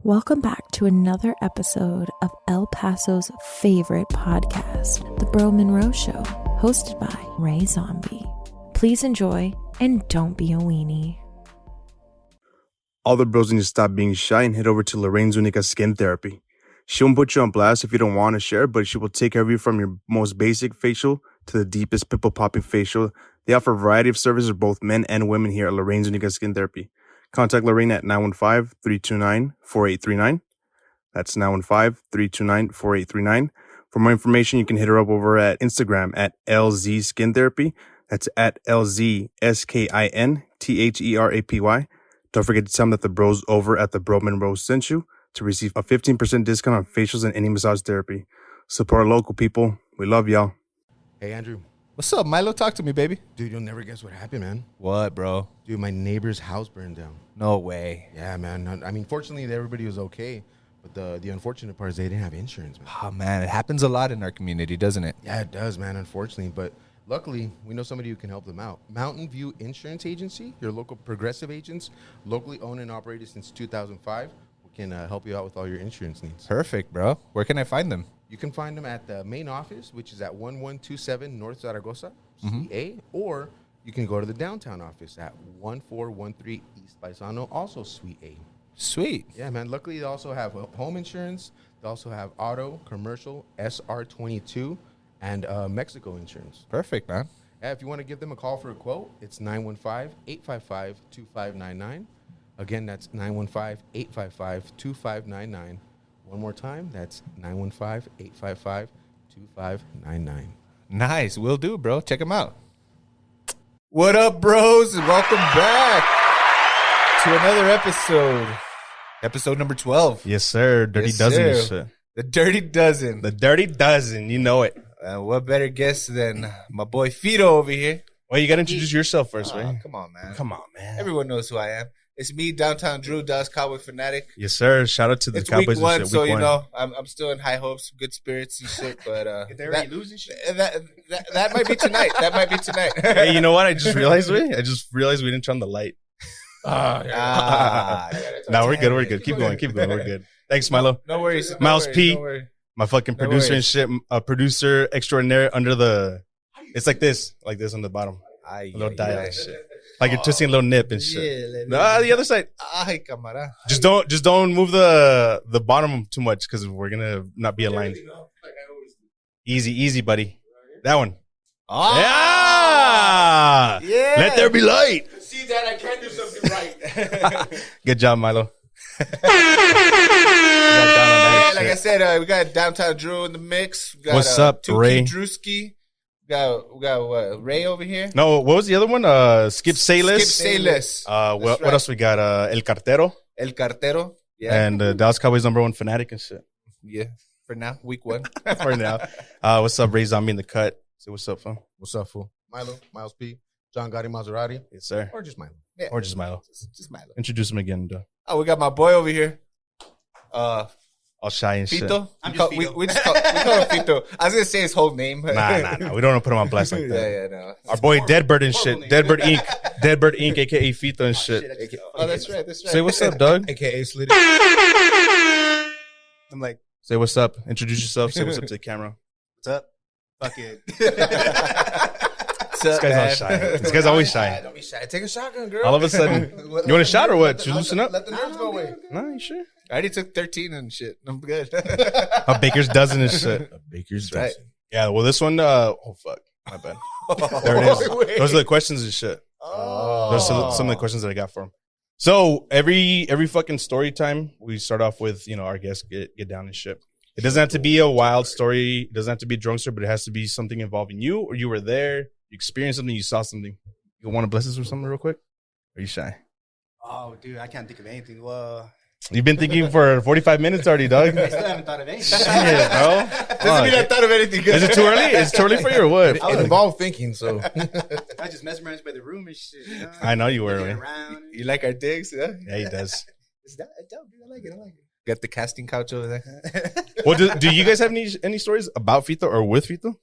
Welcome back to another episode of El Paso's favorite podcast, The Bro Monroe Show, hosted by Ray Zombie. Please enjoy and don't be a weenie. All the bros need to stop being shy and head over to Lorraine's Unica Skin Therapy. She won't put you on blast if you don't want to share, but she will take care of you from your most basic facial to the deepest pimple-popping facial. They offer a variety of services for both men and women here at Lorraine's Unica Skin Therapy. Contact Lorraine at 915-329-4839. That's 915-329-4839. For more information, you can hit her up over at Instagram at LZ Skin Therapy. That's at LZSKINTHERAPY. Don't forget to tell them that the bros over at the Bro Monroe sent you to receive a 15% discount on facials and any massage therapy. Support our local people. We love y'all. Hey, Andrew. What's up, Milo? Talk to me, baby. Dude, you'll never guess what happened, man. What, bro? Dude, my neighbor's house burned down. No way. Yeah, man. I mean, fortunately, everybody was okay. But the unfortunate part is they didn't have insurance, man. Oh, man. It happens a lot in our community, doesn't it? Yeah, it does, man, unfortunately. But luckily, we know somebody who can help them out. Mountain View Insurance Agency, your local progressive agents, locally owned and operated since 2005, who can help you out with all your insurance needs. Perfect, bro. Where can I find them? You can find them at the main office, which is at 1127 North Zaragoza, CA, or you can go to the downtown office at 1413 East Paisano, also Suite A. Sweet. Yeah, man. Luckily, they also have home insurance. They also have auto, commercial, SR22, and Mexico insurance. Perfect, man. Yeah, if you want to give them a call for a quote, it's 915-855-2599. Again, that's 915-855-2599. One more time, that's 915-855-2599. Nice. Will do, bro. Check them out. What up, bros? And welcome back to another episode. Episode number 12. Yes, sir. Dirty Yes, Dozen and sir. shit. The Dirty Dozen. The Dirty Dozen. You know it. What better guest than my boy Fito over here? Well, you got to introduce yourself first, Oh, right? come on, man. Come on, man. Everyone knows who I am. It's me, Downtown Drew, Dallas Cowboy Fanatic. Yes, sir. Shout out to the It's Cowboys week one, and shit. so Week you one. know I'm still in high hopes, good spirits and shit. But If they already losing shit. that might be tonight. That might be tonight. Hey, you know what? I just realized we didn't turn on the light. Ah, No, we're good. We're good. Keep going. We're good. Thanks, Milo. no worries. Miles P. No worries. My fucking No producer and worries. shit. Producer extraordinaire under the. It's like this on the bottom. A little dial and shit. Like you're twisting a little nip and shit. The other side. Ay, cámara. Just don't move the bottom too much because we're gonna not be aligned. Easy, buddy. That one. Ah, Yeah. Let there be light. See that I can do something right. Good job, Milo. Yeah, like I said, we got Downtown Drew in the mix. We got, What's up, Tuki Ray? Drewski. We got what, Ray over here. No, what was the other one? Skip Sayless. Skip Sayless. What right. else we got? El Cartero. El Cartero. Yeah. And Dallas Cowboys #1 fanatic and shit. Yeah. For now, week one. For now. What's up, Ray Zombie in the cut? Say what's up, fam? What's up, fool? Milo, Miles P, John Gotti Maserati, Yes, sir. or just Milo. Yeah. Or just Milo. Just Milo. Introduce him again, duh. Oh, we got my boy over here. All shy and shit. Fito. I'm just Fito. We call him Fito. I was gonna say his whole name. Nah. We don't want to put him on blast like that. Yeah, no. Our boy Deadbird and shit. name. Deadbird Inc. Deadbird Inc. AKA Fito and shit. Oh, that's right. That's right. Say what's up, Doug. AKA Slitty. I'm like, Say what's up. Introduce yourself. Say what's up to the camera. What's up? Fuck it. This guy's all shy. This guy's always shy. Don't be shy. Take a shotgun, girl. All of a sudden, you want a shot or what? Should we loosen up? Let the nerves go away. No, you sure? I already took 13 and shit. I'm good. A baker's dozen and shit. A baker's right. dozen. Yeah, well, this one, oh, fuck. My bad. There it is. Those are the questions and shit. Those are some of the questions that I got for him. So every fucking story time, we start off with, our guests get down and shit. It doesn't have to be a wild story. It doesn't have to be a drunk story, but it has to be something involving you or you were there, you experienced something, you saw something. You want to bless us with something real quick? Or are you shy? Oh, dude, I can't think of anything. Well, You've been thinking for 45 minutes already, dog. I still haven't thought of anything. Shit, bro. Doesn't mean I thought of anything good. Is it too early? Is it too early for you or what? It involved thinking, so. I just mesmerized by the room and shit. You know? I know you were. Looking Man. around. You like our digs? Yeah. Yeah, he does. It's dope, dude. I like it. Got the casting couch over there. Well, do you guys have any stories about Fito or with Fito?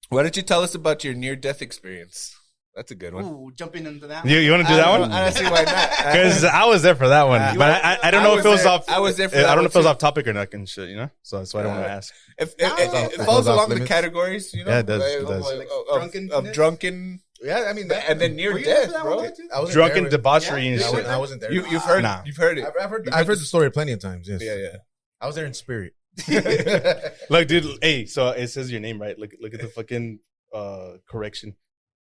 Why don't you tell us about your near-death experience? That's a good one. Ooh, jumping into that. You want to do that one? I don't see why not. Because I was there for that one, but I don't know if it was off. I was there for I that don't know one if it was too. off topic or not and shit, you know. So that's why I don't want to ask. If it it falls goes off along the limits. categories, you know. Yeah, it does, it Like, does. Like of drunken, Yeah, I mean, and then near Were you there death, for that bro. one, too? I wasn't Drunken there. debauchery and I shit. wasn't there. You've heard, Nah. you've heard it. I've heard the story plenty of times. Yes. Yeah. I was there in spirit. Look, dude. Hey, so it says your name right. Look at the fucking correction.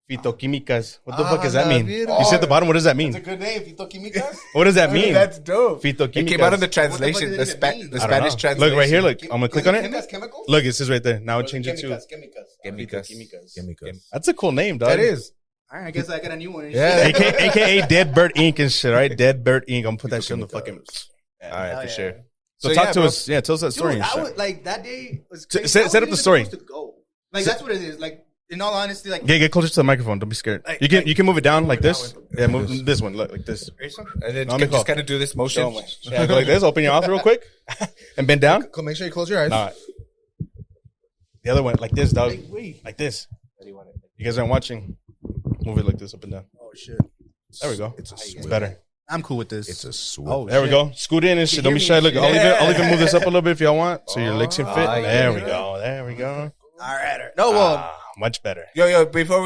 Fitoquimicas. What the fuck does that mean? You said at the bottom. What does that mean? It's a good name, Fitoquimicas. What does that mean? That's dope. Fitoquimicas. It came out of the What translation, the the, fuck does it mean? the I don't Spanish know. translation. Look right here. Look, I'm gonna click on it. Chemicals? Look, it says right there. Now change it to Chemicas. Fitoquimicas. That's a cool name, dog. That is. All right, I guess I got a new one. Yeah. AKA Dead Bird Ink and shit, right? Dead Bird Ink. I'm gonna put that shit on the fucking. All right, Hell for yeah. sure. So, So talk yeah, to bro. us. Yeah, tell us that story. Dude, and I shit. would, like that day was Set- crazy. set I up the wasn't even story. supposed to go. Like that's what it is. Like in all honesty, like Get closer to the microphone. Don't be scared. Like- You can move it down like this. Yeah, move this one. Look like this. And then No, me just go. kind of do this motion. Yeah, go like this. Open your mouth real quick, and bend down. Make sure you close your eyes. No. The other one, like this, dog. Like, wait. Like this. You guys aren't watching. Move it like this, up and down. Oh shit. There we go. It's better. I'm cool with this. It's a swoop. Oh, There we go. Scoot in and shit. Don't be shy. Look, I'll even move this up a little bit if y'all want, so your legs can fit. There we go. There we go. All right. No, well, Much better. Yo, before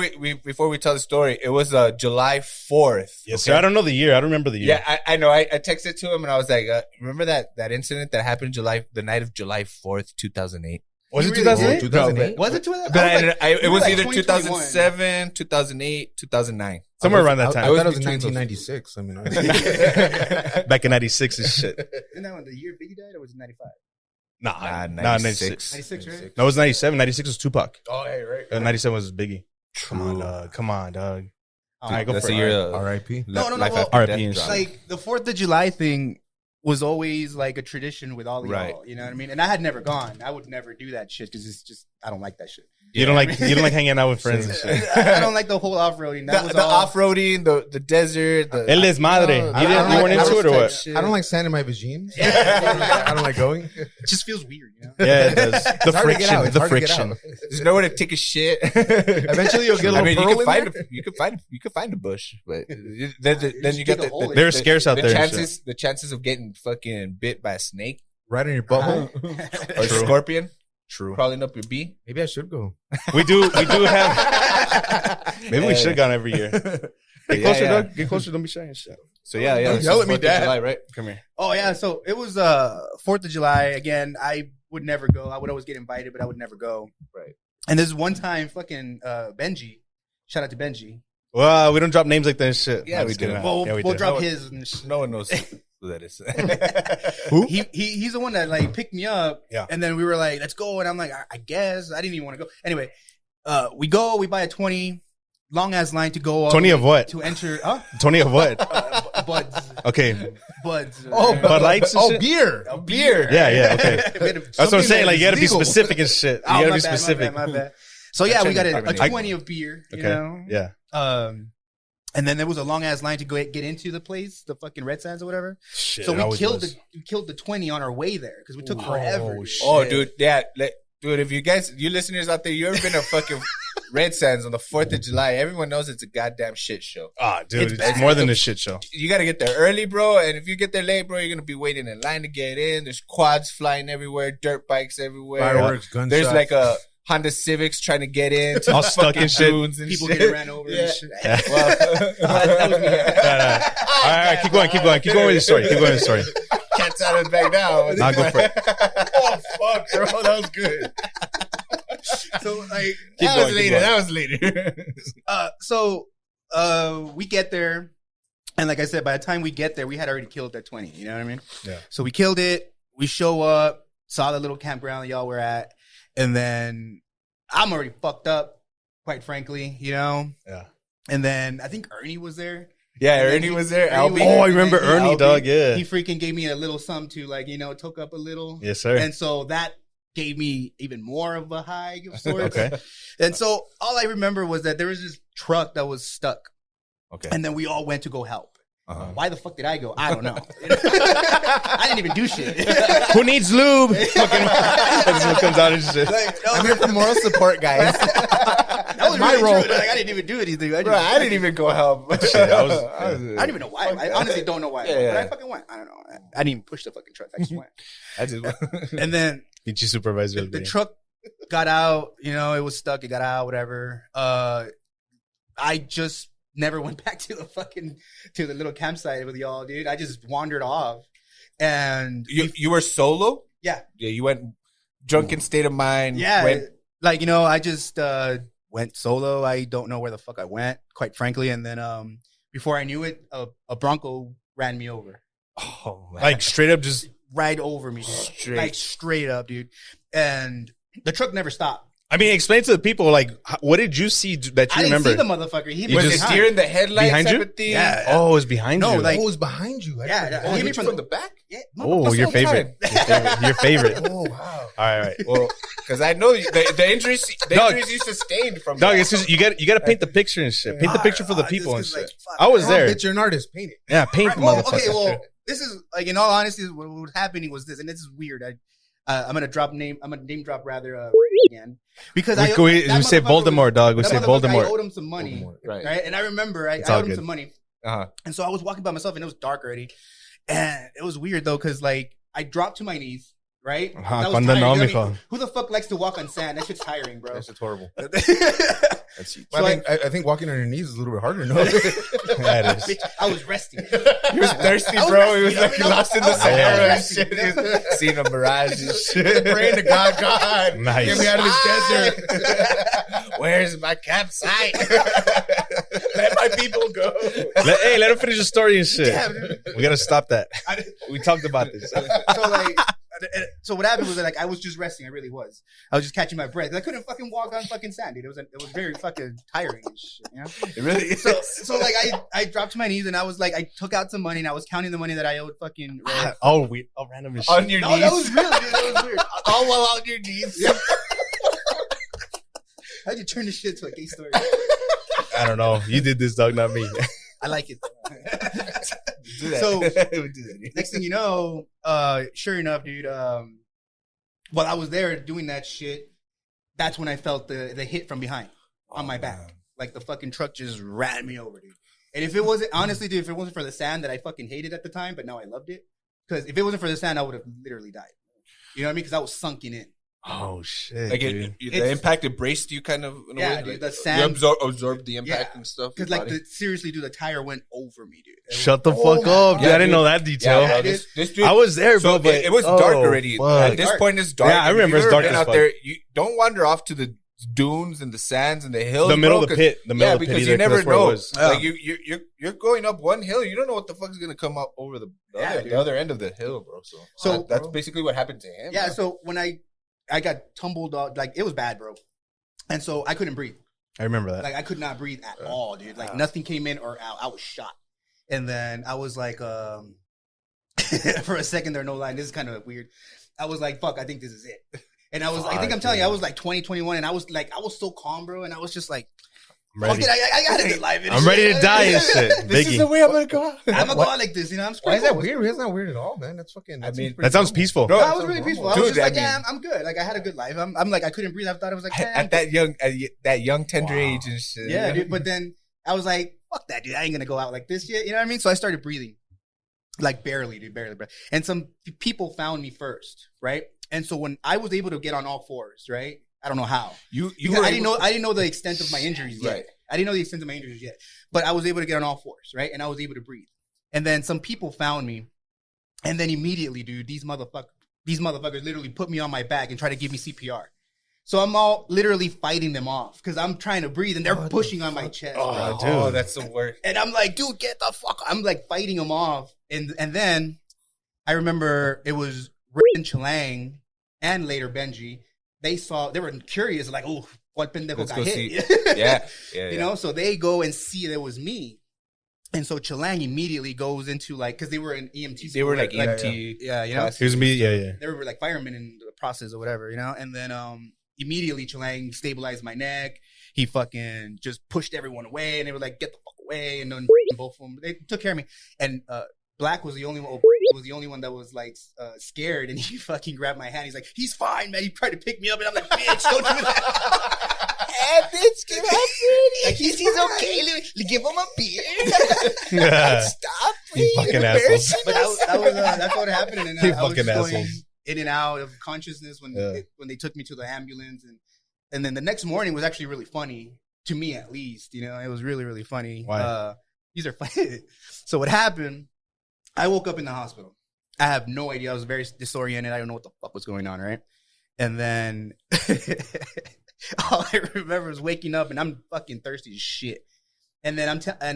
we tell the story, it was July 4th. Yes, sir. I don't know the year. I don't remember the year. Yeah, I know. I texted to him and I was like, remember that incident that happened the night of July 4th, 2008? Was it You really 2008? 2008? was it 2000? But it was like either 2021. 2007, 2008, 2009. Somewhere around that I time. thought it was in between those. 1996. I mean, Back in 96 and shit. Isn't that when the year Biggie died or was it 95? Nah, 96. 96, right? No, it was 97. 96 was Tupac. oh, hey, right. 97 was Biggie. Come on, dog. Come on, dog. All right, go That's for a it. year. R.I.P. No, Life well, after RIP death and drop. shit. Like the 4th of July thing was always like a tradition with all of Right. y'all. You know what I mean? And I had never gone. I would never do that shit because it's just, I don't like that shit. You don't like hanging out with friends and shit. I don't like the whole off-roading. That was The all. off-roading, the desert. El desmadre. You weren't into it or what? I don't like sanding my vagines. I don't like going. It just feels weird, you know? Yeah, it does. The It's hard to get out. friction. It's The hard to get friction. out. There's nowhere to take a shit. Eventually, you'll get a little you pearl can in find there. you can find a bush, but then you get dig a hole in They're it. scarce out the there. and shit. chances of getting fucking bit by a snake Right in your butthole. or a scorpion True. crawling up your bee. Maybe I should go. We do have. Maybe we should have gone every year. Get Yeah, closer, yeah. Doug. Get closer. Don't be shy and shit. So yeah. Don't this yell is at me, 4th of Dad. July, right? Come here. Oh, yeah. So it was 4th of July. Again, I would never go. I would always get invited, but I would never go. Right. And this one time, fucking Benji, shout out to Benji. Well, we don't drop names like that and shit. Yeah, I'm we just do. kidding. Well, Yeah, we we'll do. drop his. And shit. No one knows who that is. He's the one that like picked me up. Yeah. And then we were like, let's go. And I'm like, I guess I didn't even want to go. Anyway, we go. We buy a 20, long ass line to go. all 20 the of way what? To enter. Huh? Tony of what? Buds. Okay. Buds. Bud Lights and shit? beer. beer. Yeah, okay. That's what I'm saying. Like, you gotta be legal. specific and shit. You Oh, gotta my be bad, specific. My bad. So yeah, we got a I- 20 of beer. You Okay. know. Yeah. And then there was a long ass line to go get into the place, the fucking Red Sands or whatever. Shit, So it we always killed was. the 20 on our way there because we took forever. dude. shit. Oh, dude, yeah, dude. If you listeners out there, you ever been to fucking Red Sands on the 4th of July? Everyone knows it's a goddamn shit show. Ah, dude, It's it's more than a shit show. You got to get there early, bro. And if you get there late, bro, you're gonna be waiting in line to get in. There's quads flying everywhere, dirt bikes everywhere. Fireworks, gunshots. There's like a Honda Civics trying to get in, to All stuck fucking in shit. dunes and People shit. getting ran over Yeah. and shit. Well, That was me. All right, keep going with the story. Keep going with the story. cat's out of the bag now. Nah, go for it. Oh fuck, bro, that was good. So like, That was later. we get there, and like I said, by the time we get there, we had already killed that 20. You know what I mean? Yeah. So we killed it. We show up, saw the little campground y'all were at, and then I'm already fucked up, quite frankly. You know. Yeah. And then I think Ernie was there. Yeah, And then Ernie was there. Ernie was Albie. Oh, there, I and remember then Ernie, dog. Yeah. He freaking gave me a little something to like, toke up a little. Yes, sir. And so that gave me even more of a high of sorts. Okay. And so all I remember was that there was this truck that was stuck. Okay. And then we all went to go help. Why the fuck did I go? I don't know. I didn't even do shit. Who needs lube? Fucking that's what comes out and shit. I'm here for moral support, guys. That was my really role. true. Like, I didn't even do anything. Bro, I didn't even go help. Shit, I was, I don't even know why. I honestly don't know why. Yeah. But I fucking went. I don't know. I didn't even push the fucking truck. I just went. I just And then beat you supervisor. the truck got out. You know, it was stuck. It got out. Whatever. I just never went back to the little campsite with y'all, dude. I just wandered off. And you were solo? yeah, You went drunken state of mind. yeah. Went, Like, you know, I just went solo. I don't know where the fuck I went, quite frankly. And then before I knew it, a Bronco ran me over. oh, man. Like straight up just. Right over me, dude. Like straight up, dude. And the truck never stopped. I mean, explain to the people, like, what did you see that you I didn't remember? see the motherfucker. He You was was it just- deer in the headlights? Behind you? type of thing? Yeah. Oh, it was behind No, you. like- Oh, it was behind you. Yeah, Oh, he hit hit you me from the back? Yeah, Oh, That's your what I'm favorite. Your favorite. Oh, wow. All right. Well, because I know the injuries, Dog. you sustained from Dog, that. it's just, you got to paint the picture and shit. Paint the picture for the people and Just shit. 'cause, like, fuck. I was Come on, there. bitch, you're an artist. Paint it. Yeah, paint the Well, motherfucker. okay, well, this is like, in all honesty, what was happening was this, and this is weird. I'm gonna name drop rather again because we say Voldemort, dog. We say I Voldemort. owed him some money, Right. right? And I remember I It's all owed him good. some money, Uh-huh. and so I was walking by myself, and it was dark already, and it was weird though because like I dropped to my knees, right? Ajá, And I was cuando tired, no, you know what I mijo. mean? Who the fuck likes to walk on sand? That shit's tiring, bro. That's just horrible. Well, I think walking on your knees is a little bit harder. No, Yeah, it is. Bitch, I was resting. He was thirsty, I was bro. He was resting, like you know, lost in I the was Sahara and resting, shit. you know? Seeing a mirage and shit. praying to God, God, Nice. get me out of this desert. Where's my campsite? Let my people go. Let him finish the story and shit. Yeah, We got to stop that. I- We talked about this. So what happened was that, like, I was just resting. I really was. I was just catching my breath. I couldn't fucking walk on fucking sand, dude. It was very fucking tiring and shit, you know? It really is. So like I dropped to my knees and I was like, I took out some money and I was counting the money that I owed fucking Ray. Oh, random as shit. On your No, knees. that was real, dude. That was weird. all while on your knees. How'd you turn this shit to a gay story? I don't know. You did this, dog, not me. I like it. Do that. So- We do that. Next thing you know, sure enough, dude, while I was there doing that shit, that's when I felt the hit from behind on my back. man. Like the fucking truck just ran me over, dude. And if it wasn't, honestly, dude, if it wasn't for the sand that I fucking hated at the time, but now I loved it. Because if it wasn't for the sand, I would have literally died. You know what I mean? Because I was sunken in. Oh, shit. Like dude. the It's- impact it braced you kind of in a Yeah, way. dude, Like, the you sand. absorbed the impact Yeah. and stuff. Because, your like, body. seriously, dude, the tire went over me, dude. Shut the Oh fuck my up, dude. God. I didn't know that detail. Yeah, bro, Yeah, this dude. I was there, So bro, but it was dark oh, already. fuck. At this Dark. point, it's dark. Yeah, I If remember you've it's ever dark been as out fuck. there. You don't wander off to the dunes and the sands and the hills. The middle bro, of the 'cause- pit. The middle of the pit because either, you never that's where it know. was. Like you're going up one hill. You don't know what the fuck is gonna come up over the Yeah, other end of the hill, bro. So that's bro. basically what happened to him. Yeah, bro. so when I got tumbled, like, it was bad, bro. And so I couldn't breathe. I remember that. Like, I could not breathe at all, dude. Like, nothing came in or out. I was shot. And then I was like, for a second there, no lie, this is kind of weird. I was like, fuck, I think this is it. And I was, I think I'm telling you, I was like 20, 21, and I was so calm, bro. And I was just like, I'm fuck ready. it, I got a good life. and I'm shit. ready to die and shit. This is Biggie. the way I'm gonna go. I'm gonna go out like this, you know. I'm Why is straight. that weird? It's not weird at all, man. That's fucking. I mean, That sounds peaceful. Bro, No, I was really peaceful. I was Dude, just like, I mean- yeah, I'm good. Like, I had a good life. I'm like, I couldn't breathe. I thought I was like, At that young tender age and shit. yeah, dude. But then I was like, fuck that, dude. I ain't gonna go out like this shit. You know what I mean? So I started breathing, like barely, dude, barely. And some people found me first, right? And so when I was able to get on all fours, right? I don't know how. You Because were I didn't able- know. I didn't know the extent of my injuries yet. Right. I didn't know the extent of my injuries yet. But I was able to get on all fours, right? And I was able to breathe. And then some people found me, and then immediately, dude, these motherfuckers literally put me on my back and try to give me CPR. So I'm all literally fighting them off because I'm trying to breathe and they're pushing on my chest. Oh, bro. dude. Oh, that's the worst. And I'm like, dude, get the fuck. I'm like fighting them off. And then I remember it was Rick and Chilang and later Benji. They were curious, like, oh, what pendejo Let's got go hit? see. Yeah. You know, so they go and see that it was me. And so Chilang immediately goes into like, because they were in EMT. They were like school, right? EMT. Yeah, you know, He was me. Yeah. they were like firemen in the process or whatever, you know? And then immediately Chilang stabilized my neck. He fucking just pushed everyone away and they were like, get the fuck away, and then both of them, they took care of me. And Black was the only one that was like scared, and he fucking grabbed my hand. He's like, he's fine, man. He tried to pick me up, and I'm like, bitch, don't do that. Hey, bitch, give him a Like he's okay. Give him a beer. Stop, You fucking asshole. But that's what happened. And You I was fucking just going assholes. in and out of consciousness when they took me to the ambulance, and then the next morning was actually really funny to me, at least. You know, it was really, really funny. Why? These are funny. So what happened? I woke up in the hospital. I have no idea. I was very disoriented. I don't know what the fuck was going on, right? And then all I remember was waking up, and I'm fucking thirsty as shit. And then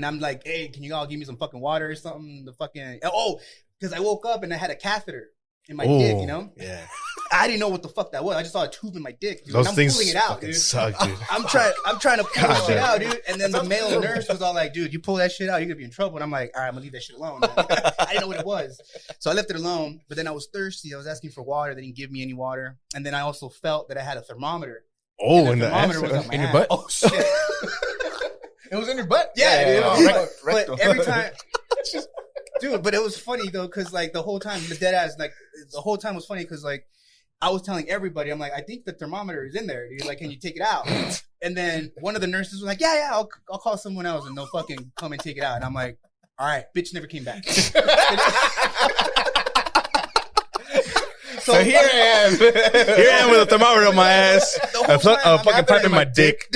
I'm like, hey, can you all give me some fucking water or something? Because I woke up and I had a catheter in my dick, you know? Yeah. I didn't know what the fuck that was. I just saw a tube in my dick, dude. Those I'm things pulling it out, fucking dude. suck, dude. I'm trying to pull that shit out, dude. And then the male nurse was all like, dude, you pull that shit out, you're gonna be in trouble. And I'm like, all right, I'm gonna leave that shit alone. I didn't know what it was. So I left it alone, but then I was thirsty. I was asking for water. They didn't give me any water. And then I also felt that I had a thermometer. Oh, and in the the thermometer ass? was on my In your ass. butt? Oh, shit. It was in your butt? Yeah, dude. Rectal. But every time... Dude, but it was funny though, because like the whole time, the dead ass, like the whole time was funny because like I was telling everybody, I'm like, I think the thermometer is in there, dude. Like, can you take it out? And then one of the nurses was like, yeah, I'll call someone else and they'll fucking come and take it out. And I'm like, all right, bitch never came back. So here I am. Here I am with a thermometer on my ass. The whole time, A fucking pipe in my dick.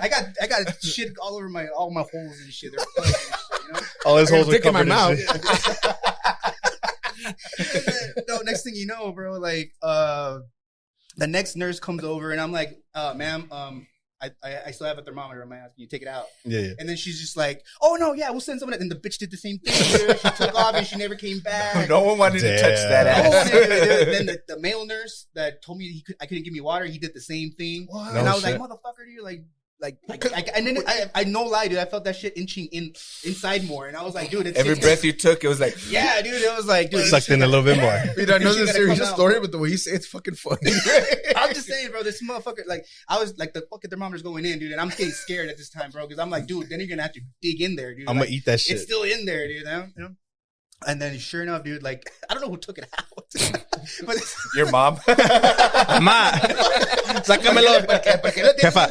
I got shit all over all my holes and shit. They're plugged and shit, you know? All his holes are dick in my covered in mouth. shit. No, next thing you know, bro, like the next nurse comes over and I'm like, ma'am, I still have a thermometer in my ass. Can you take it out? Yeah. And then she's just like, oh no, yeah, we'll send someone. And the bitch did the same thing. Dude. She took off and she never came back. No one wanted to touch that Damn. ass. Then the male nurse that told me I couldn't give me water, he did the same thing. What? And No I was shit. like, motherfucker, dude, and then I no lie, dude. I felt that shit inching inside more, and I was like, dude, it's Every breath you took, it was like, yeah, dude. It was like, dude, Sucked in a little bit more. Dude, I know She this gotta serious come out. story, but the way you say it's fucking funny. I'm just saying, bro. This motherfucker, like, I was like, the fucking thermometer's going in, dude, and I'm getting scared at this time, bro, because I'm like, dude, then you're gonna have to dig in there, dude. I'm Like, gonna eat that shit. it's still in there, dude. You know? And then sure enough, dude, like, I don't know who took it out, but your mom. Ma, sácamelo. Jefa,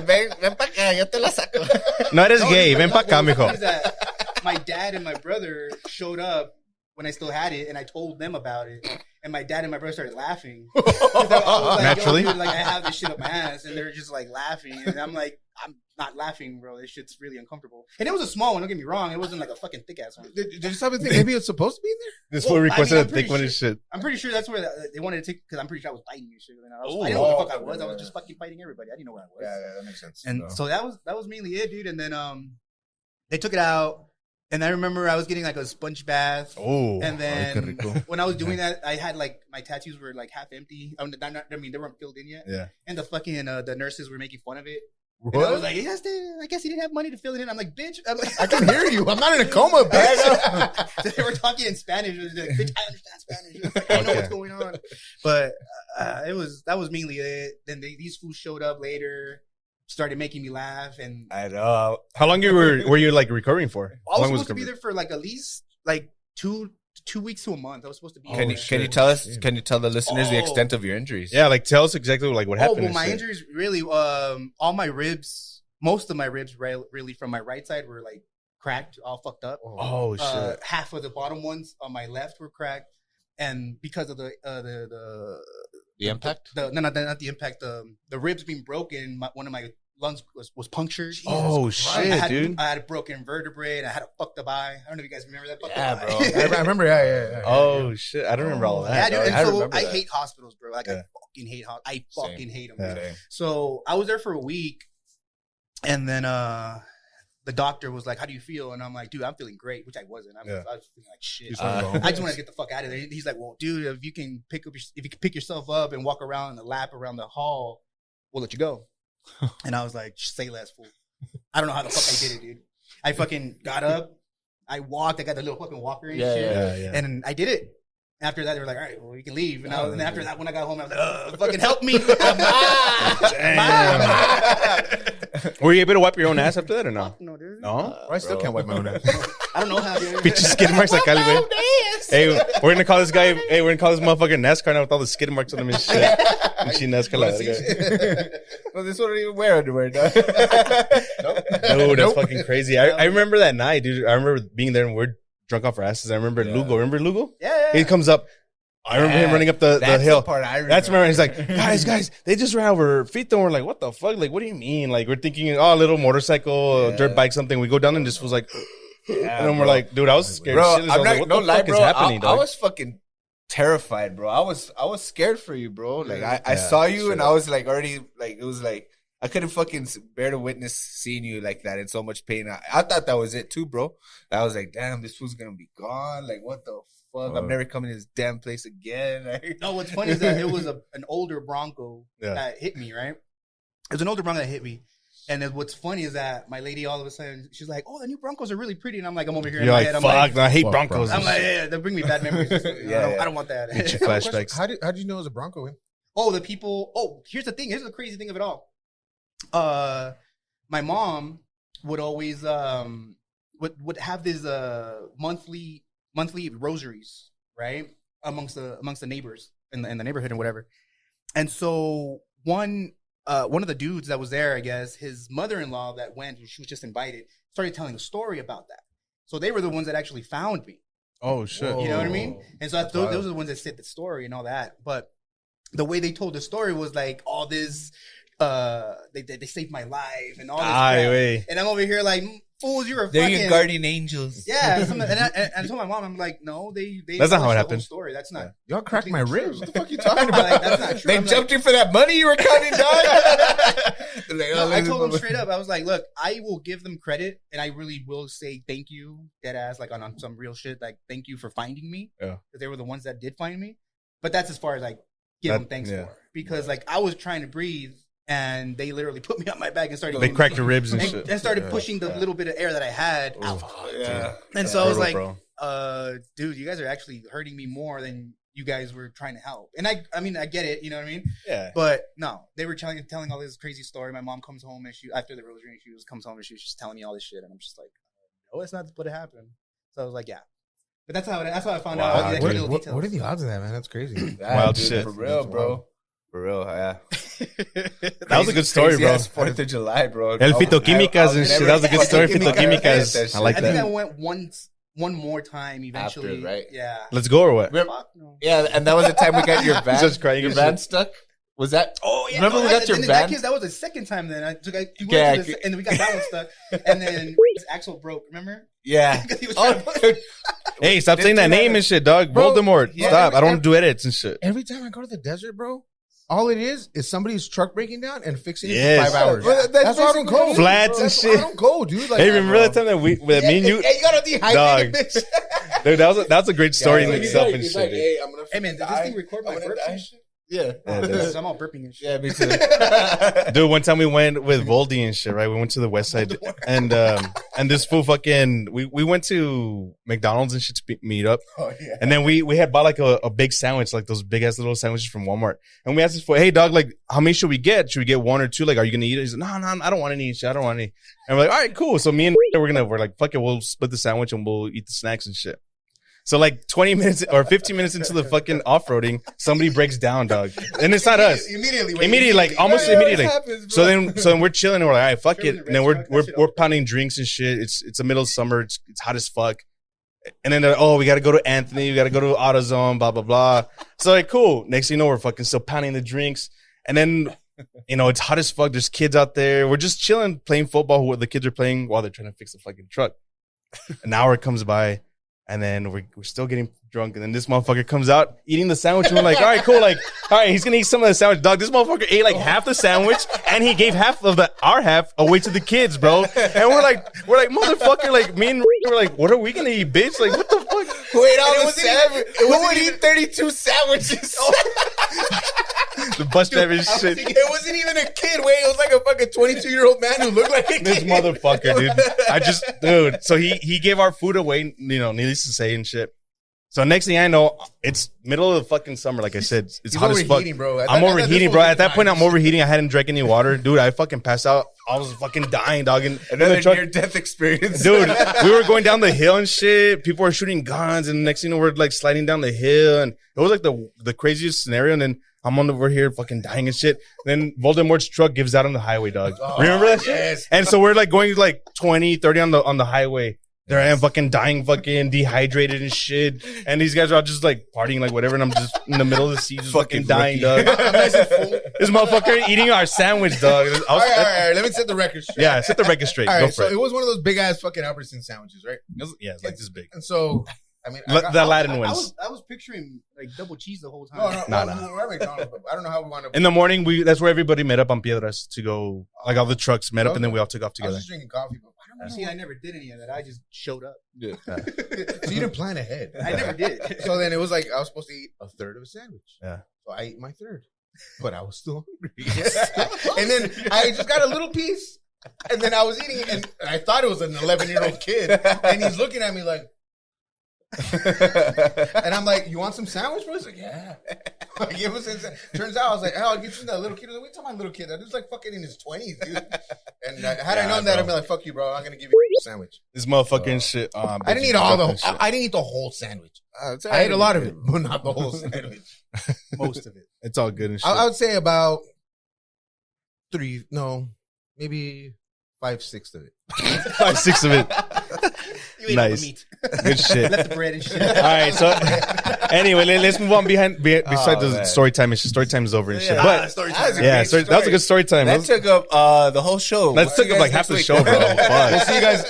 Ven para acá, yo te la saco. no eres No, gay. dude, Ven pa' acá, the mijo. thing is that my dad and my brother showed up when I still had it, and I told them about it. And my dad and my brother started laughing. I was like, Naturally. yo, dude, like, I have this shit up my ass, and they're just like laughing, and I'm like, I'm not laughing, bro. This shit's really uncomfortable. And it was a small one. Don't get me wrong. It wasn't like a fucking thick ass one. Did you stop and think maybe it's supposed to be in there? This Well, fool I requested mean, a I'm pretty thick one and sure- shit. I'm pretty sure that's where they wanted to take, because I'm pretty sure I was biting and shit. And I didn't know what the fuck I was. I was just fucking fighting everybody. I didn't know where I was. Yeah, that makes sense. And so that was mainly it, dude. And then they took it out, and I remember I was getting like a sponge bath. Oh. And Ay, qué then rico. when I was doing that, I had like my tattoos were like half empty. I mean, they weren't filled in yet. Yeah. And the fucking the nurses were making fun of it. What? And I was like, yes, I guess he didn't have money to fill it in. I'm like, bitch. I'm like, I can hear you. I'm not in a coma, bitch. So they were talking in Spanish. It was like, bitch, I understand Spanish. I was like, I don't know what's going on. But that was mainly it. Then these fools showed up later, started making me laugh, and I know. How long were you like recovering for? I How was long supposed to be recovery? there for like at least like two weeks to a month. I was supposed to be. Can there. you tell us? Can you tell the listeners the Oh. extent of your injuries? Yeah, like tell us exactly like what happened. well, and my shit. injuries really, all my ribs, most of my ribs, really from my right side were like cracked, all fucked up. Oh shit. Half of the bottom ones on my left were cracked, and because of the impact. no, not the impact. The ribs being broken, one of my lungs was punctured. Oh shit, dude. I had a broken vertebrae, and I had a fucked up eye. I don't know if you guys remember that. Fucked Yeah, up bro. eye. I remember, yeah. Oh shit, I don't remember all of Yeah, that. dude. And I so remember I that. hate hospitals, bro. Like Yeah. I fucking hate them. Yeah. So I was there for a week, and then the doctor was like, "How do you feel?" And I'm like, "Dude, I'm feeling great," which I wasn't. I was feeling like shit. Just wanna go home. I just want to get the fuck out of there. He's like, "Well, dude, if you can pick yourself up and walk around the lap around the hall, we'll let you go." And I was like, "Say less, fool." I don't know how the fuck I did it, dude. I fucking got up, I walked, I got the little fucking walker and shit, Yeah. and I did it. After that, they were like, all right, well, you can leave. And after that, when I got home, I was like, fucking help me. Were you able to wipe your own ass after that or no? No, dude. No? I still can't wipe my own ass. I don't know how, dude. Bitch, skid marks like Cali, güey. Hey, we're gonna call this guy. Hey, we're gonna call this motherfucker NASCAR now with all the skid marks on him and shit. And she NASCAR like that. Well, this one don't even wear underwear, dog. Dude, that's fucking crazy. I remember that night, dude. I remember being there and we're drunk off our asses. I remember Lugo. Remember Lugo? Yeah. He comes up. I remember him running up the hill. The part I remember. That's remember. He's like, guys, they just ran over Fito. And we're like, what the fuck? Like, what do you mean? Like, we're thinking, a little motorcycle, dirt bike, something. We go down and just was like, and then we're like, dude, I was scared. Bro, shitless. I was like, what the fuck is happening, I dog? was fucking terrified, bro. I was scared for you, bro. Like, I saw you and I was like already, like, it was like, I couldn't fucking bear to witness seeing you like that in so much pain. I thought that was it too, bro. I was like, damn, this fool's gonna be gone. Like, what the fuck? I'm never coming to this damn place again. No, what's funny is that it was an older Bronco that hit me, right? It was an older Bronco that hit me. And then what's funny is that my lady all of a sudden, she's like, oh, the new Broncos are really pretty. And I'm like, I'm over here You're in my like, head. I'm fuck, like, no, I hate Broncos. I'm like, yeah, they bring me bad memories. I don't want that. Get your flashbacks. How did you know it was a Bronco? The people. Here's the thing. Here's the crazy thing of it all. My mom would always would have these monthly rosaries, right, amongst the neighbors in the neighborhood and whatever. And so one of the dudes that was there, I guess, his mother-in-law that went, she was just invited, started telling a story about that. So they were the ones that actually found me. Oh shit! You know what I mean? And so those are the ones that fit the story and all that. But the way they told the story was like all this. They saved my life and all this crap. And I'm over here like, fools, you're a they're fucking... your guardian angels. Yeah. And I told my mom, I'm like, no, they that's not how it the happened. whole story. That's not. Y'all cracked my ribs. What the fuck are you talking about? Like, that's not true. They jumped you for that money you were counting, dog. I told them straight up. I was like, look, I will give them credit, and I really will say thank you, dead ass, like on some real shit. Like, thank you for finding me. Yeah. Because they were the ones that did find me. But that's as far as I give them thanks for. Because like I was trying to breathe. And they literally put me on my back and started. They cracked your ribs and shit. And started pushing the little bit of air that I had out. And so I was like, dude, you guys are actually hurting me more than you guys were trying to help. And I mean, I get it, you know what I mean? Yeah. But no, they were telling all this crazy story. My mom comes home and after the rosary, comes home and she was just telling me all this shit. And I'm just like, no, it's not what happened. So I was like, yeah. But that's how I found out. What are the odds of that, man? That's crazy. Wild shit. For real, bro. For real, yeah. That was a good story, bro. 4th of July, bro. El Fitoquimicas and shit. That was a good story. Fitoquimicas. I like that. I think I went one more time eventually. After, right? Yeah. Let's go or what? Yeah, and that was the time we got your van. Just crying. Your van stuck. Was that? Oh yeah. Remember we got your van? That was the second time. Then and then we got that one stuck, and then his axle broke. Remember? Yeah. Hey, stop saying that name and shit, dog. Voldemort. Stop. I don't do edits and shit. Every time I go to the desert, bro. All it is somebody's truck breaking down and fixing it for 5 hours. That's why I don't go. Flats and shit. I don't go, dude. Like, hey, remember that time that me and you? Hey, you got a dehydrated bitch. Dude, that was a great story in itself and shit. Like, hey, man, did this thing record my burps and shit? Yeah. I'm all burping and shit. Yeah, me too. Dude, one time we went with Voldy and shit, right? We went to the west side and this fool fucking, we went to McDonald's and shit to meet up. Oh, yeah. And then we had bought like a big sandwich, like those big ass little sandwiches from Walmart. And we asked this fool, hey dog, like how many should we get? Should we get one or two? Like, are you going to eat it? He's like, no, I don't want any shit. I don't want any. And we're like, all right, cool. So me and we're like, fuck it. We'll split the sandwich and we'll eat the snacks and shit. So like 20 minutes or 15 minutes into the fucking off-roading, somebody breaks down, dog. And it's not us. Immediately, like almost immediately. Happens, so then we're chilling and we're like, all right, fuck it. And then we're pounding drinks and shit. It's the middle of summer. It's hot as fuck. And then we got to go to Anthony. We got to go to AutoZone, blah, blah, blah. So like, cool. Next thing you know, we're fucking still pounding the drinks. And then, it's hot as fuck. There's kids out there. We're just chilling, playing football. The kids are playing while they're trying to fix the fucking truck. An hour comes by. And then we're still getting drunk. And then this motherfucker comes out eating the sandwich. And we're like, all right, cool. Like, all right, he's going to eat some of the sandwich. Dog, this motherfucker ate like half the sandwich. And he gave half of our half away to the kids, bro. And we're like, motherfucker, like me and we're like, what are we going to eat, bitch? Like, what the fuck? Wait, all the sandwich. Who would eat 32 sandwiches? The bus driver shit. It wasn't even a kid. Wait, it was like a fucking 22-year-old man who looked like a kid. This motherfucker, dude. So he gave our food away, needless to say and shit. So next thing I know, it's middle of the fucking summer. Like I said, it's hot as fuck. Overheating, bro. I'm overheating, bro. At that point, I'm overheating. I hadn't drank any water, dude. I fucking passed out. I was fucking dying, dog. Another near-death experience, dude. We were going down the hill and shit. People were shooting guns, and next thing you know, we're like sliding down the hill, and it was like the craziest scenario. And then I'm on over here fucking dying and shit. Then Voldemort's truck gives out on the highway, dog. Remember that shit? Yes. And so we're like going like 20, 30 on the highway. There I am fucking dying, fucking dehydrated and shit. And these guys are all just like partying like whatever. And I'm just in the middle of the sea just fucking dying, dog. This motherfucker eating our sandwich, dog. All right. Let me set the record straight. Yeah, set the record straight. All Go right, for so it. it was one of those big ass fucking Albertson sandwiches, right? Yeah, it's like this big. And so, I mean, The Aladdin ones. I was picturing like double cheese the whole time. No. Nah. We're at McDonald's, but I don't know how we wound up. In the morning, that's where everybody met up on Piedras to go. Like all the trucks met up, and then we all took off I was together. just drinking coffee, but I don't know. See, I never did any of that. I just showed up. Yeah. So you didn't plan ahead. I never did. So then it was like I was supposed to eat a third of a sandwich. Yeah. So I ate my third, but I was still hungry. And then I just got a little piece, and then I was eating it, and I thought it was an 11-year-old kid, and he's looking at me like, and I'm like, "You want some sandwich, bro?" He's like, "Yeah." Like, it was. Turns out I was like, "Oh, I'll get you that little kid." I was like, "What you talking about, little kid? That dude's like fucking in his 20s, dude." And had I known that, I'd be like, "Fuck you, bro. I'm gonna give you a sandwich." This motherfucking shit. I didn't eat I didn't eat the whole sandwich. I ate a lot of it, but not the whole sandwich. Most of it. It's all good and shit. I would say about maybe 5/6 of it. 5-6 of it. You ate Nice. all the meat. Good shit. Left the bread and shit. All right, so anyway, let's move on besides the man. story time. Story time is over and shit. Yeah. But story That was a yeah, great that was a good story time. That took up the whole show. Let's took up like half the show, bro. Fuck.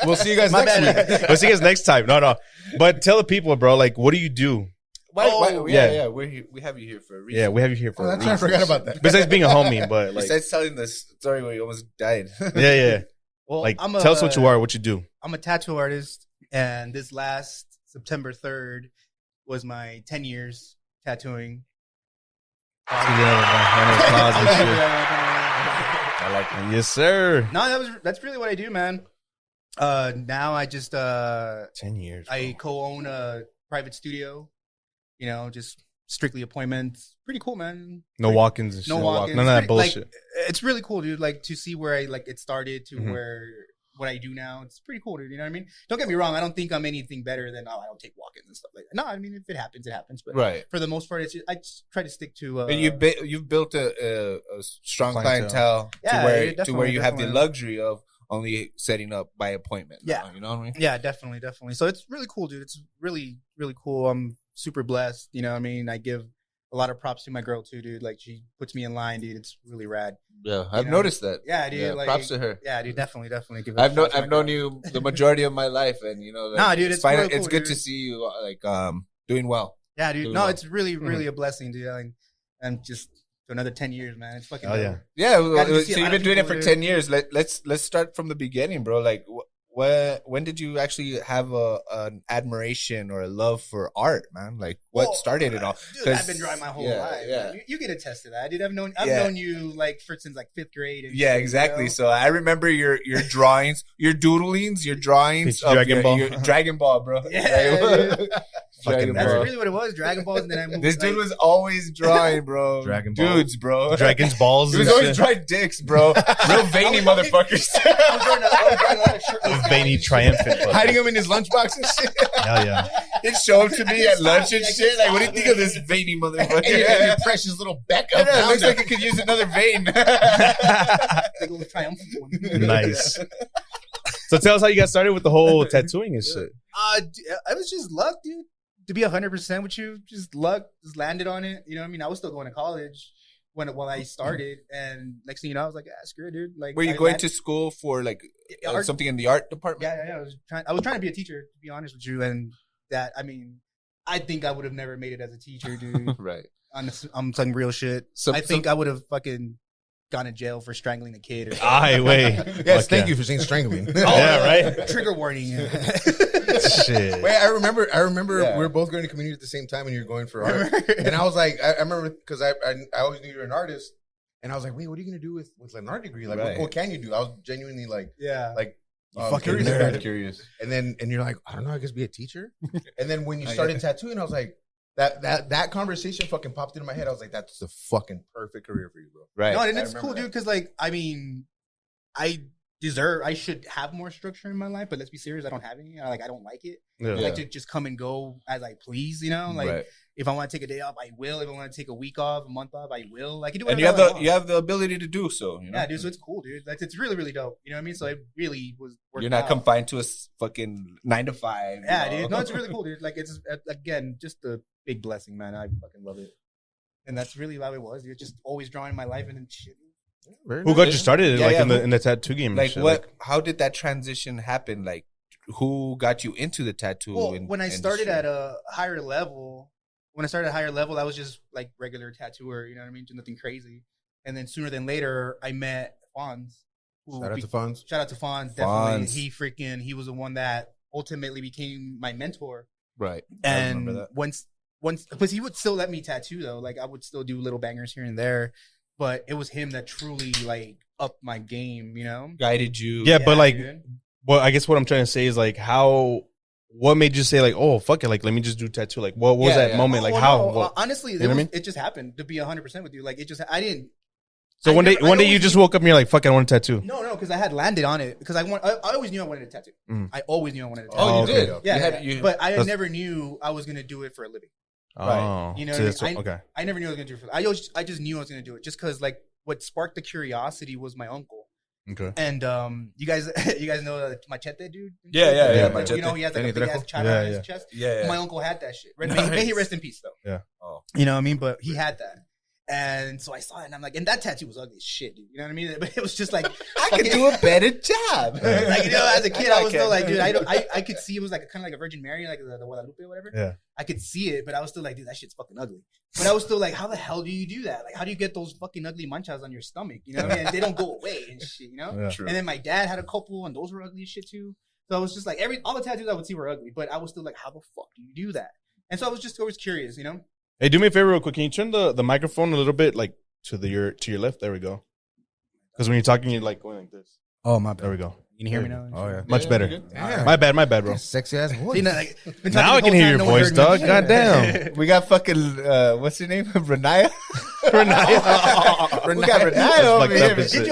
We'll see you guys next week. We'll see you guys next time. No. But tell the people, bro, like, what do you do? Yeah. We have you here for a reason. Yeah, we have you here for a That's right. I reason. forgot about that. Besides being a homie, but like, Besides telling the story where you almost died. yeah. Well, Like, tell us what you are, what you do. I'm a tattoo artist, and this last September 3rd was my 10 years tattooing. I like it. Yes, sir. No, that's really what I do, man. Now I just 10 years. I co-own a private studio. You know, just strictly appointments. Pretty cool, man. No walk-ins and shit. No walk-ins. None of that Like, bullshit. it's really cool, dude. Like to see where it started to Mhm. where what I do now. It's pretty cool, dude. You know what I mean? Don't get me wrong. I don't think I'm anything better than I don't take walk-ins and stuff like that. No, I mean if it happens, it happens. But Right. for the most part, I just try to stick to. And you've built a strong Clientele. clientele Yeah, to where definitely, you have the definitely. luxury of only setting up by appointment. Yeah. now, you know what I mean? Yeah, definitely. So it's really cool, dude. It's really, really cool. I'm super blessed. You know what I mean? I give a lot of props to my girl too, dude. Like she puts me in line, dude. It's really rad. Yeah, I've You know? noticed that. Yeah, dude. Like, props to her. Yeah, dude. Definitely. Give her I've props to my known girl. you the majority of my life, and you know, like, Nah, dude, it's really it's cool, good dude. to see you like doing well. Yeah, dude. Doing No, well. it's really a blessing, dude. And just to another 10 years, man. It's fucking. Oh, yeah. dope. Yeah, Glad to well, see so a you've lot been of doing it people, for dude. 10 years. Let's start from the beginning, bro. Like, when did you actually have an admiration or a love for art, man? Like, what Well, started it all? Dude, I've been drawing my whole Yeah, life. yeah. Man. You can attest to that, dude. I've known you like since like 5th grade. And Yeah, shit, exactly. you know? So I remember your drawings, your doodlings, your drawings It's of Dragon Ball. your Dragon Ball, bro. Yeah, dude. Fucking That's bro. really what it was. Dragon Balls, and then I moved. This dude was always drawing, bro. Dragon Ball. Dudes, bro. Dragon's balls. He was and always shit. drawing dicks, bro. Real veiny motherfuckers. I was drawing a lot of shirtless Veiny guys. triumphant. fuck. Hiding them in his lunchbox and shit. Hell yeah. He'd show him to me at lunch and shit. Like, what do you think of this veiny And motherfucker? your precious little Becca. I know, it looks like it could use another vein. Big old triumphant one. Nice. So tell us how you got started with the whole tattooing and shit. I was just luck, dude. To be 100% with you, just luck. Just landed on it. You know what I mean? I was still going to college while I started, and next thing you know, I was like, screw it, dude. Like, Were you going to school for like art? something in the art department? Yeah. I was trying to be a teacher, to be honest with you, and that I think I would have never made it as a teacher, dude. Right. I'm talking real shit. I think I would have fucking gone to jail for strangling a kid. Or something. Aye, wait. Yes, Fuck thank yeah. you for saying strangling. Yeah, right? Trigger warning. Shit. Wait, I remember Yeah. we were both going to community at the same time, and you were going for art. And I was like, I remember because I always knew you were an artist, and I was like, wait, what are you going to do with an art degree? Like, Right. what can you do? I was genuinely like, Yeah. like fucking curious nerd. about it. Curious. And you're like, I don't know, I guess be a teacher. And then when you started tattooing, I was like, that conversation fucking popped into my head. I was like, that's the fucking perfect career for you, bro. Right. No, and it's cool, dude, because like, I mean, I should have more structure in my life, but let's be serious, I don't have any. I don't like it. Yeah. I like to just come and go as I please, you know? Like, if I want to take a day off, I will. If I want to take a week off, a month off, I will. Like, you do. And you have the ability to do so. You know? Yeah, dude. So it's cool, dude. Like, it's really, really dope. You know what I mean? So it really was. You're not confined to a fucking 9 to 5. Yeah, dude. No, it's really cool, dude. Like, it's again just a big blessing, man. I fucking love it. And that's really how it was. You're just always drawing my life and then shit. Who got you started in the tattoo game? Like what? How did that transition happen? Like, who got you into the tattoo? Well, when I started at a higher level. When I started at a higher level, I was just like regular tattooer, you know what I mean? Just nothing crazy. And then sooner than later, I met Fonz. Shout out to Fonz. Shout out to Fonz, definitely. He was the one that ultimately became my mentor. Right. And I remember that. once, because he would still let me tattoo though. Like I would still do little bangers here and there, but it was him that truly like upped my game, you know? Guided you. Yeah, but like, dude. well, I guess what I'm trying to say is like what made you say like, oh fuck it, like let me just do tattoo? Like what was that moment? Like how? No, honestly, you know what I mean? It just happened. To be 100% with you, like it just I didn't. So one day you just woke up and you're like, fuck it, I want a tattoo. No, because I had landed on it because I always knew I wanted a tattoo. I always knew I wanted a tattoo. Oh, you did? Yeah, but I never knew I was gonna do it for a living. Right. You know, okay. I never knew I was gonna do it for. I just knew I was gonna do it just because like what sparked the curiosity was my uncle. Okay. And you guys know Machete, dude? Yeah. Machete. You know, he has like a big ass china on his chest. Yeah. My uncle had that shit. May he rest in peace, though. Yeah. Oh. You know what I mean? But he had that. And so I saw it and I'm like, and that tattoo was ugly as shit, dude. You know what I mean? But it was just like, I could do a better job. Like, you know, as a kid, I was still like, dude, I could see it was like kind of like a Virgin Mary, like the Guadalupe or whatever. Yeah. I could see it, but I was still like, dude, that shit's fucking ugly. But I was still like, how the hell do you do that? Like, how do you get those fucking ugly manchas on your stomach? You know what I mean? And they don't go away and shit, you know? Yeah. And then my dad had a couple and those were ugly as shit too. So I was just like, all the tattoos I would see were ugly, but I was still like, how the fuck do you do that? And so I was just always curious, you know? Hey, do me a favor real quick. Can you turn the microphone a little bit like to your left? There we go. Because when you're talking, you're like going like this. Oh, my bad. There we go. You can hear me now? Oh, yeah. Much better. Yeah. My bad, bro. Sexy ass voice. See, Now I can hear your voice, dog. God damn. We got fucking what's her name? Renaya. Oh, We got Renaya over here. Did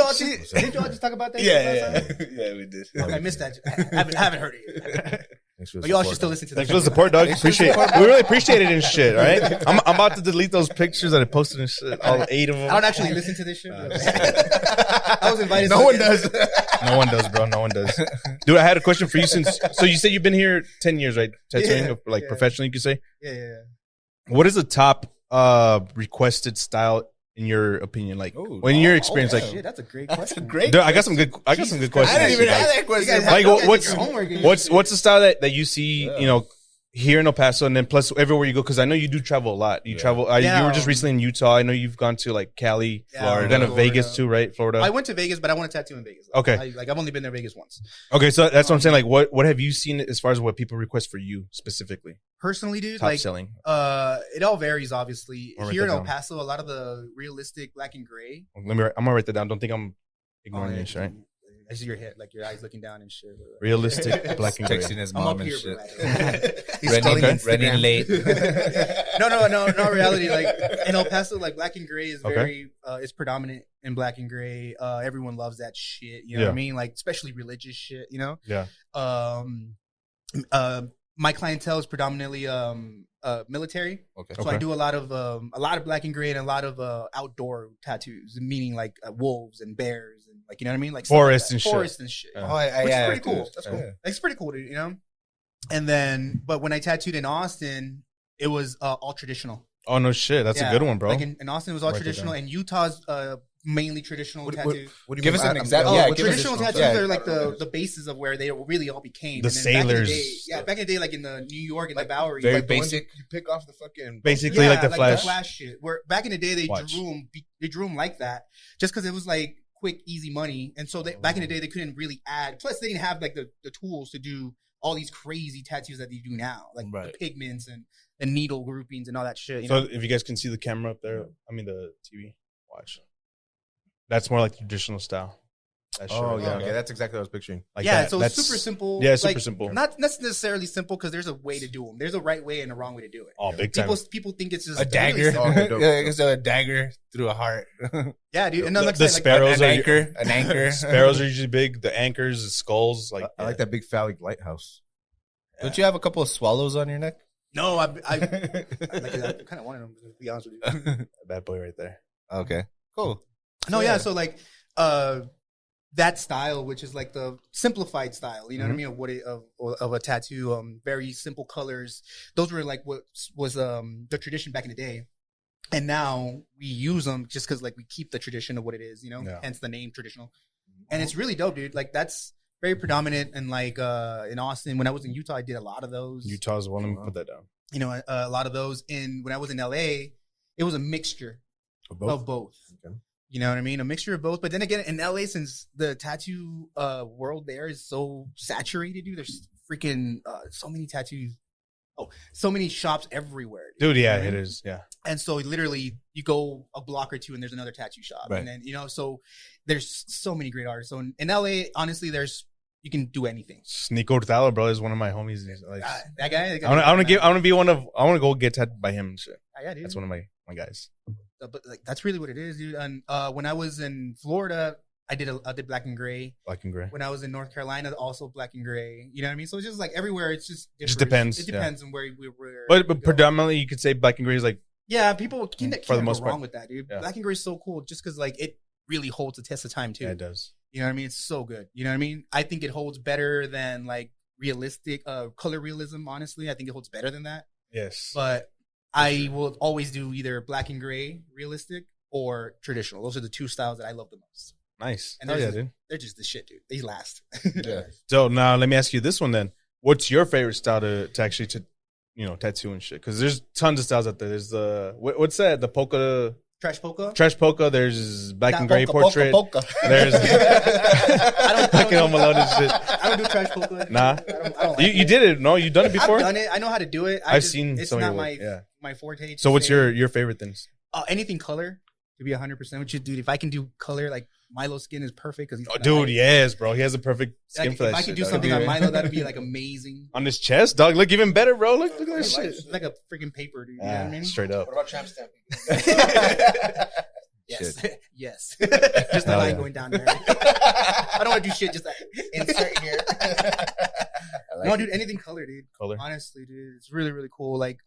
y'all just talk about that? Yeah, we did. I missed that. I haven't heard it. But y'all should still listen to that. Thanks for the support, dog. We really appreciate it and shit, all right? I'm about to delete those pictures that I posted and shit. All 8 of them. I don't actually listen to this shit. I was invited. No one does. No one does, bro. No one does. Dude, I had a question for you so you said you've been here 10 years, right? Tattooing, professionally, you could say? Yeah. What is the top requested style in your opinion? Like, in your experience, like, shit, that's a great That's a question. great. dude, I got some good questions. I didn't even have that question. Like, what's the style that you see, you know, here in El Paso and then plus everywhere you go? Because I know you do travel a lot. You travel. You were just recently in Utah. I know you've gone to like Cali, Florida, then Vegas too, right? Florida. I went to Vegas, but I want a tattoo in Vegas. Okay. I've only been there Vegas once. Okay, so that's what I'm saying. Like, what have you seen as far as what people request for you specifically? Personally, dude, Top like selling. it all varies. Obviously, I'll write here in that El down. Paso, a lot of the realistic black and gray. I'm gonna write that down. Don't think I'm ignoring this, right? I see your head, like your eyes looking down and shit. Realistic black and gray. Texting his I'm mom up and here, shit. bro. He's Running late. No. Reality, like in El Paso, like black and gray is very, it's predominant in black and gray. Everyone loves that shit. You know what I mean? Like especially religious shit. You know? Yeah. My clientele is predominantly military. Okay. So I do a lot of black and gray and a lot of outdoor tattoos, meaning like wolves and bears and like, you know what I mean? Like Forests like and shit. Which is pretty cool. That's cool. It's pretty cool, you know? And then, but when I tattooed in Austin, it was all traditional. Oh no shit, that's a good one, bro. Like in Austin, it was all traditional, and Utah's mainly traditional tattoos. What do you Give mean? us an example. Well, give us traditional tattoos are like the bases of where they really all became. The And then sailors. back in the day, like in the New York and the Bowery, very like, basic. You pick off the fucking Basically, like the Flash. shit. Where back in the day they Watch. drew them like that, just because it was like quick, easy money, and so back in the day they couldn't really add. Plus, they didn't have like the tools to do all these crazy tattoos that they do now, like the pigments and needle groupings and all that shit. You know? If you guys can see the camera up there, I mean the TV, watch. That's more like traditional style. That shit Oh right yeah, there. okay, that's exactly what I was picturing. Like yeah, that. so it's That's super simple. Yeah, super like, simple. Not necessarily simple because there's a way to do them. There's a right way and a wrong way to do it. Oh, big time. People think it's just A dagger. really Oh, okay, dope, Yeah, dope. it's a dagger through a heart. yeah, dude. And then The sparrows an are anchor. An anchor. Sparrows are usually big. The anchors, the skulls, like I like that big phallic lighthouse. Don't you have a couple of swallows on your neck? No, I kind of wanted them to be honest with you. a bad boy right there. Okay, cool. No, yeah. So like, that style, which is like the simplified style, you know what I mean, of a tattoo. Very simple colors. Those were like what was the tradition back in the day, and now we use them just because like we keep the tradition of what it is, you know. Yeah. Hence the name traditional, and it's really dope, dude. Like that's very predominant, and like in Austin, when I was in Utah, I did a lot of those. Utah's one. Let me put that down. You know, a lot of those. And when I was in LA, it was a mixture of both. Okay. You know what I mean? A mixture of both. But then again, in LA, since the tattoo world there is so saturated, dude, there's freaking so many tattoos. Oh, so many shops everywhere. Dude, you know yeah, what I it mean? is. Yeah. And so literally you go a block or two and there's another tattoo shop. Right. And then, you know, so there's so many great artists. So in LA, honestly, you can do anything. Nico Hurtado, bro, is one of my homies. Like, That guy. I want to go get tattooed by him and shit. Yeah, dude. That's one of my guys. But like that's really what it is, dude. And when I was in Florida, I did black and gray. Black and gray. When I was in North Carolina, also black and gray. You know what I mean? So it's just like everywhere. It's just different. Just depends, It depends on where we But go. predominantly, you could say black and gray is like Yeah, people can't for the go most part. wrong with that, dude. Yeah. Black and gray is so cool just because like it really holds the test of time too. yeah, it does. You know what I mean? It's so good. You know what I mean? I think it holds better than like realistic color realism. Honestly, I think it holds better than that. Yes. But I will always do either black and gray realistic or traditional. Those are the two styles that I love the most. Nice. And Oh yeah, just, dude. they're just the shit, dude. They last. Yeah. So now let me ask you this one then. What's your favorite style to actually tattoo and shit? Because there's tons of styles out there. There's the what's that? The polka. Trash polka. Trash polka. There's black Nah, and gray Polka, portrait. polka, polka. There's I fucking Home Alone and shit. I don't do trash polka. Nah. I don't like You did it? No, you done it before? I've done it. I know how to do it. I've seen It's some of not your my work, yeah. my forte. to So what's say. your favorite things? Anything color? To be 100% with you, dude. If I can do color, like Milo's skin is perfect because he's Oh, dude, yes, bro. He has a perfect skin Like, for that if I shit. could do dog. something on Milo, that'd be like amazing. On his chest, dog. Look even better, bro. Look at that shit. Like a freaking paper, dude. You know what I mean? Straight up. What about tramp stamping? Yes, yes. Just the Hell line yeah. going down there. I don't want to do shit. Just like insert here. No, dude. Anything color, dude. Color. Honestly, dude, it's really, really cool. Like,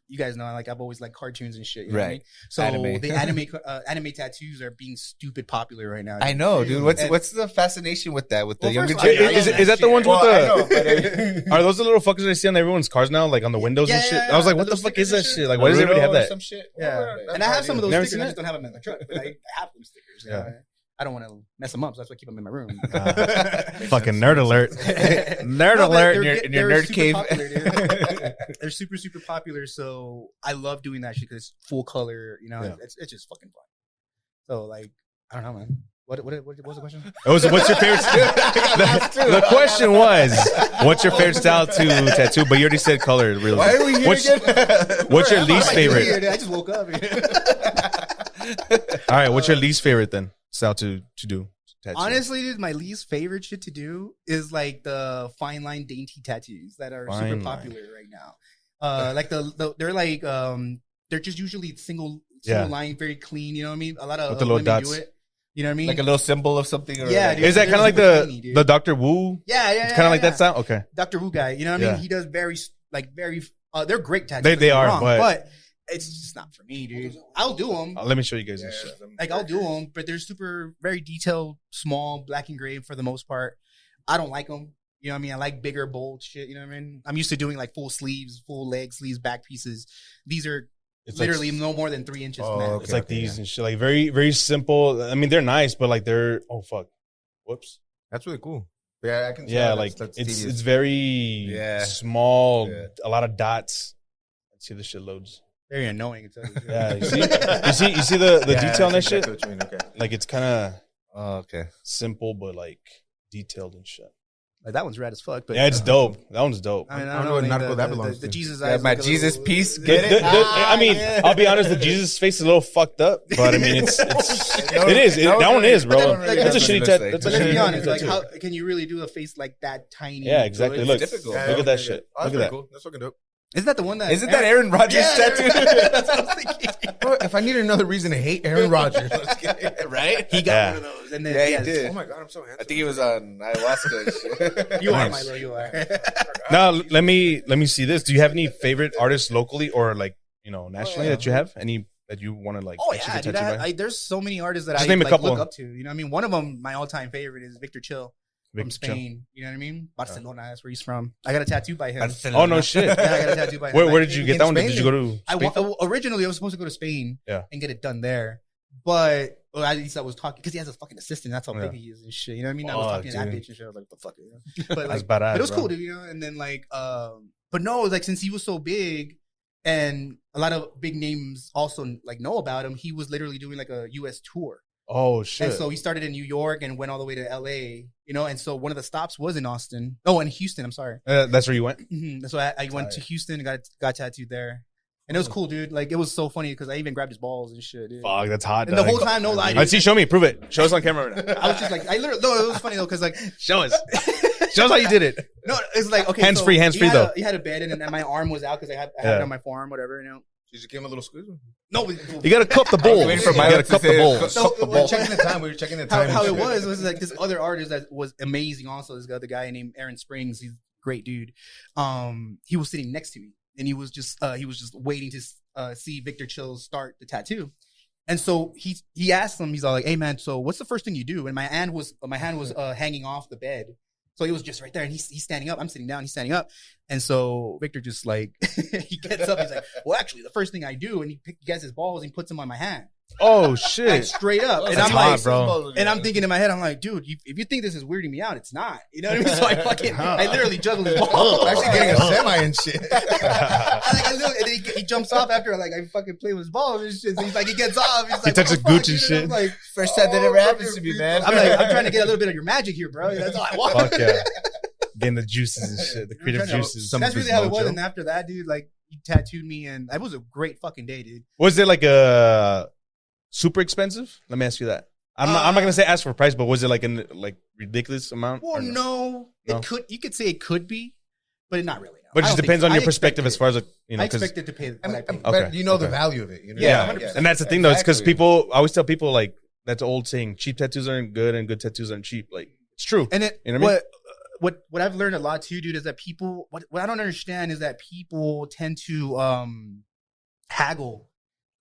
you guys know, like I've always liked cartoons and shit. You know what I Right. mean? So Anime. the anime tattoos are being stupid popular right now. I know, dude. What's And- what's the fascination with that? With the Well, younger first of all, generation? Is that the ones with Well, I know, the? but Are those the little fuckers I see on everyone's cars now, like on the windows and Yeah, shit? yeah, I was like, yeah. what the Those fuck is that stickers shit? and Like, why does everybody have Naruto or that? Some shit. Yeah, Well, and I have some of those Never stickers. seen I it? just don't have them in my truck. But I have them stickers. you Yeah. know? I don't want to mess them up, so that's why I keep them in my room. Fucking nerd alert. Nerd No, but alert. they're- in your they're nerd super cave. popular, dude. They're super, super popular. So I love doing that shit because it's full color. You know, Yeah. it's just fucking fun. So like, I don't know, man. What was the question? It was, what's your favorite? The question was, what's your favorite style to tattoo? But you already said color. Really. Why are we here again? What's your least I'm favorite? here, dude. I just woke up. All right, what's your least favorite then? Style to do tattoo. Honestly, dude, my least favorite shit to do is like the fine line dainty tattoos that are Fine super line. popular right now. Like they're like they're just usually single Yeah. line, very clean. You know what I mean? A lot of With the little women dots. do it. You know what I mean? Like a little symbol of something? Or Yeah, like, dude. Is that kind of like They're super tiny, the dude. Dr. Wu? Yeah, It's kind of like that style. Okay. Dr. Wu guy. You know what I Yeah. mean? He does very. They're great tattoos. They don't get me are, wrong, but- it's just not for me, dude. I'll do them. Let me show you guys this shit. Like I'll do them, but they're super, very detailed, small, black and gray for the most part. I don't like them. You know what I mean? I like bigger, bold shit. You know what I mean? I'm used to doing like full sleeves, full leg sleeves, back pieces. These are It's literally like, no more than 3 inches. Oh, max. okay. it's like these and shit. Like very, very simple. I mean, they're nice, but like they're, oh fuck. Whoops. That's really cool. Yeah, I can. Yeah, tell like that's it's tedious. very Yeah. small, Yeah. a lot of dots. Let's see if this shit loads. Very annoying. To tell you the truth. Yeah, you see the Yeah, detail on that that's shit? exactly what you mean, okay. Like it's kind of Oh, okay. simple, but like detailed and shit. Like that one's rad as fuck. But Yeah, it's dope. That one's dope. I mean, I don't know what narco that belongs the to. Jesus Yeah, eyes. my look a Jesus little- piece. Get it? I mean, I'll be honest. The Jesus face is a little fucked up, but I mean, it is. That one is, bro. That one really That's a does shitty look tat. like- That's a But let's be shitty honest, like tattoo. how can you really do a face like that tiny? Yeah, exactly. It's Look, difficult. look at that shit. Oh, Look that's at pretty that. cool. That's fucking dope. Isn't that the one that? Isn't that Aaron Rodgers' tattoo? That's what I was thinking. Bro, if I need another reason to hate Aaron Rodgers, let's get it. Right? He got Yeah. one of those, and then Yeah, he yes, did. Oh my god, I'm so handsome. I think he was on ayahuasca and shit. You are Nice. Milo. You are. Now let me see this. Do you have any favorite artists locally or like nationally that you have? Any that you want to like? Oh actually yeah, get dude. tattooed by? There's so many artists that Just I name a like, couple. look up to. You know, what I mean, one of them, my all-time favorite is Victor Chill from Victor Chill. Spain. You know what I mean? Barcelona. That's where he's from. I got a tattoo by him. Oh no shit. Yeah, I got a tattoo by him. Where did you get in that one? Spain? Did you go to? Spain? Originally, I was supposed to go to Spain Yeah. and get it done there, but at least I was talking because he has a fucking assistant. That's how Yeah. big he is and shit. You know what I mean? I was Fuck, talking to that dude. bitch and shit. I was like, "What the fuck?" You know? But That's like, badass. but it was bro. cool, dude. You know, and then like, but no, like since he was so big. And a lot of big names also like know about him. He was literally doing like a U.S. tour. Oh shit. And so he started in New York and went all the way to L.A., and so one of the stops was in Austin. Oh, in Houston, I'm sorry. That's where you went. So I went to Houston and got tattooed there. And it was cool, dude. Like, it was so funny because I even grabbed his balls and shit, dude. Fuck, that's hot. And the dog. whole time, no lie, Let's see. dude. Show me. Prove it. Show us on camera right now. I was just like, no, it was funny though, because like, Show us. Show us how you did it. no, it's like, okay. Hands free, though. He had a bed and my arm was out because I had it on my forearm, whatever, Did you give him a little squeeze? No, You gotta cup the balls. waiting for You Milo gotta to cup the say- balls. So, We were checking the time. We were checking the time. how and it shit. was like this other artist that was amazing also, this other guy named Aaron Springs. He's a great dude. He was sitting next to me and he was just waiting to see Victor Chill start the tattoo. And so he asked him, he's all like, "Hey man, so what's the first thing you do?" And my hand was hanging off the bed. So he was just right there and he's standing up. I'm sitting down, he's standing up. And so Victor just like, he gets up. He's like, "Well, actually, the first thing I do," and he gets his balls and he puts them on my hand. Oh Like shit. straight up. And That's I'm hot, like, bro. and I'm thinking in my head, I'm like, dude, if you think this is weirding me out, it's not. You know what I mean? So I literally juggled his balls. I'm actually getting a semi and shit. And then he jumps off after like I fucking play with his balls and shit. So he's like, he gets off. He's like, touches "What the fuck, Gucci dude?" shit. I'm like, First time that ever happens to me, man. I'm like, I'm trying to get a little bit of your magic here, bro. That's all I want. Fuck yeah. Getting the juices and shit. The creative trying to- juices. Some That's of his really how it was. mojo. And after that, dude, like he tattooed me, and it was a great fucking day, dude. Was it like a super expensive? Let me ask you that. I'm not gonna say ask for price, but was it like an ridiculous amount? Well, or no, No? you could say it could be, but not really. No. But it I just don't depends think on so. your I perspective as expected- far as like, I 'cause- expected to pay what I paid. But Okay, you know the okay. value of it. You know? Yeah, 100%. and that's the thing though. It's because Exactly. people. I always tell people like that's an old saying: cheap tattoos aren't good, and good tattoos aren't cheap. Like it's true. And it, You know what I mean? what I've learned a lot too, dude, is that people, what I don't understand is that people tend to haggle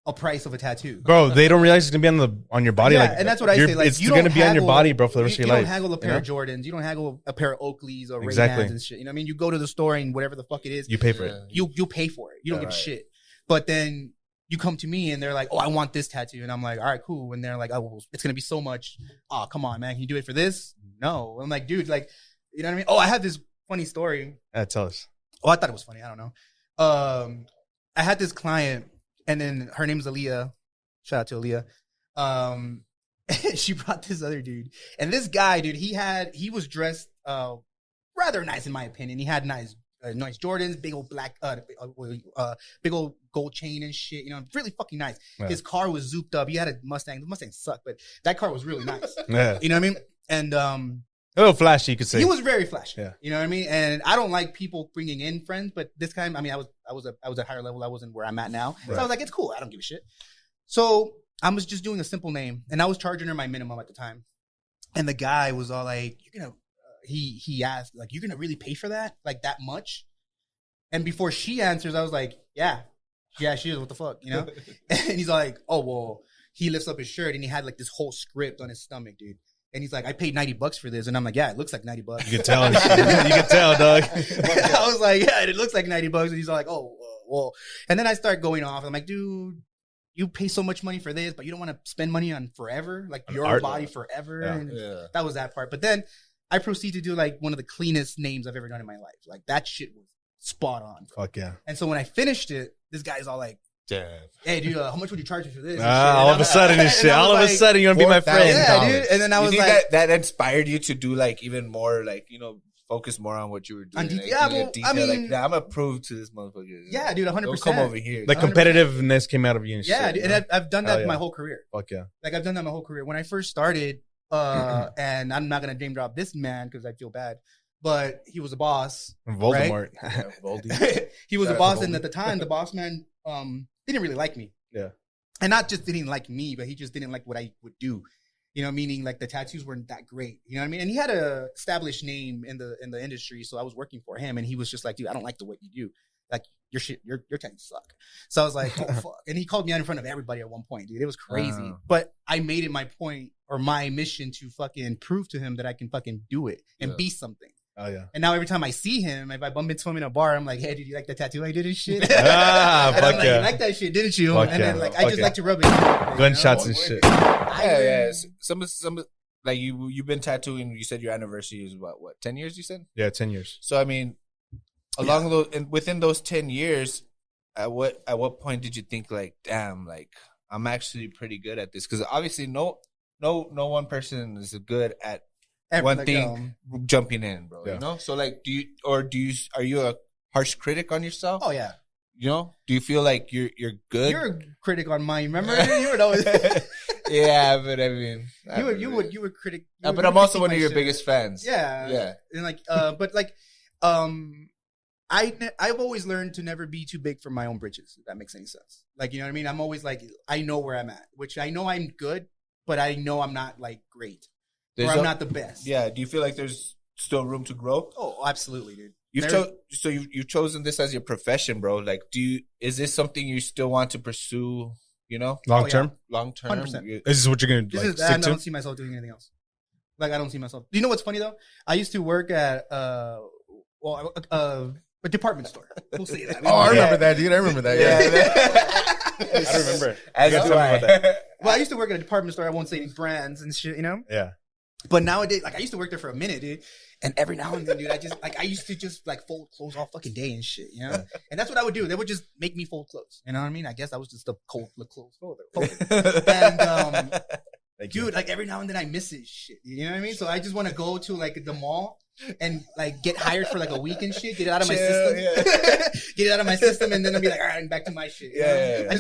a price of a tattoo. Bro, they don't realize it's gonna be on your body. Yeah, like, and that's what I say. Like, it's you gonna don't be on your haggle- body, bro, for the rest of you your life. don't haggle a pair you of Jordans. You don't haggle a pair of Oakleys or Exactly. Ray-Bans and shit. You know what I mean? You go to the store and whatever the fuck it is, You pay for it. Yeah. you pay for it. You don't Yeah, give a right. shit. But then you come to me and they're like, "Oh, I want this tattoo," and I'm like, "All right, cool." And they're like, "Oh, well, it's gonna be so much." "Oh, come on, man, can you do it for this?" No. I'm like, dude, like, you know what I mean? Oh, I had this funny story. Tell us. Oh, I thought it was funny. I don't know. I had this client, and then her name's Aaliyah. Shout out to Aaliyah. She brought this other dude, and this guy, dude, he was dressed rather nice in my opinion. He had nice Jordans, big old black, big old gold chain and shit. You know, really fucking nice. Yeah. His car was zooped up. He had a Mustang. The Mustang sucked, but that car was really nice. Yeah, You know what I mean? And a little flashy, you could say. he was very flashy. Yeah. You know what I mean? And I don't like people bringing in friends, but this time, I mean, I was at higher level. I wasn't where I'm at now. So I was like, it's cool. I don't give a shit. So I was just doing a simple name, and I was charging her my minimum at the time. And the guy was all like, "You're gonna," he asked, like, "You're gonna really pay for that? Like that much?" And before she answers, I was like, yeah, she is. What the fuck, you know? And he's like, "Oh well." He lifts up his shirt and he had like this whole script on his stomach, dude. And he's like, "I paid $90 for this," and I'm like, "Yeah, it looks like $90." You can tell. You can tell, dog. I was like, "Yeah, it looks like $90." And he's like, "Oh, well." And then I start going off. I'm like, "Dude, you pay so much money for this, but you don't want to spend money on forever, like your art. body forever." Yeah. And that was that part. But then I proceed to do like one of the cleanest names I've ever done in my life. Like that shit was spot on. Fuck yeah. And so when I finished it, this guy's all like, "Hey, dude, how much would you charge me for this?" And shit. All And of a sudden and and shit. I was All of a like, sudden, you want to be my friend. yeah, dude. And then I You was think like, that inspired you to do like even more like, you know, focus more on what you were doing. Like, I mean, like, I'm gonna prove to this motherfucker. Yeah, dude, 100%. Don't come over here. The competitiveness came out of you and yeah, shit. dude, and I've done that my whole career. Fuck yeah. Like, I've done that my whole career. When I first started, and I'm not gonna name drop this man because I feel bad, but he was a boss. Voldemort. Right? He was a boss, and at the time, the boss man didn't really like me. Yeah. And not just didn't like me, but he just didn't like what I would do. You know, meaning like the tattoos weren't that great. You know what I mean? And he had a established name in the industry, so I was working for him, and he was just like, "Dude, I don't like the way you do. Like your shit, your tattoos suck." So I was like, "Oh fuck!" And he called me out in front of everybody at one point, dude. It was crazy. But I made it my point or my mission to fucking prove to him that I can fucking do it and be something. Oh yeah. And now every time I see him, if I bump into him in a bar, I'm like, "Hey, did you like the tattoo I did and shit?" Ah, and fuck I'm like, yeah. "You like that shit, didn't you?" Fuck and then yeah. like Fuck I just yeah. like to rub it. In, Gunshots and shit. Yeah. Some like you've been tattooing. You said your anniversary is what 10 years? You said 10 years. So I mean, along those and within those 10 years, at what point did you think like, damn, like I'm actually pretty good at this? Because obviously no one person is good at one thing jumping in, bro. Yeah. You know. So like, are you a harsh critic on yourself? Oh yeah. You know, do you feel like you're good? You're a critic on mine. Remember, you were always. Yeah, but I mean, you would critic. but I'm also one of your biggest fans. Yeah. And like, but like, I've always learned to never be too big for my own britches. If that makes any sense. Like, you know what I mean? I'm always like, I know where I'm at, which I know I'm good, but I know I'm not like great, or I'm not the best. Yeah. Do you feel like there's still room to grow? Oh, absolutely, dude. You've chosen this as your profession, bro. Like, is this something you still want to pursue? You know, Long term. 100%. Is this what you're gonna like, stick I to? don't see myself doing anything else. Like, I don't see myself. Do you know what's funny though? I used to work at a department store. We'll say that. Oh, I remember that, dude. I remember that. Yeah. I don't remember. As do I. Well, I used to work at a department store. I won't say any brands and shit, you know? Yeah. But nowadays, like, I used to work there for a minute, dude. And every now and then, dude, I used to just like fold clothes all fucking day and shit, you know? And that's what I would do. They would just make me fold clothes. You know what I mean? I guess I was just a cold clothes folder. And, dude, like every now and then I miss it shit. You know what I mean? So I just want to go to like the mall and like get hired for like a week and shit, get it out of my system. Get it out of my system, and then I'll be like, all right, I'm back to my shit. Yeah.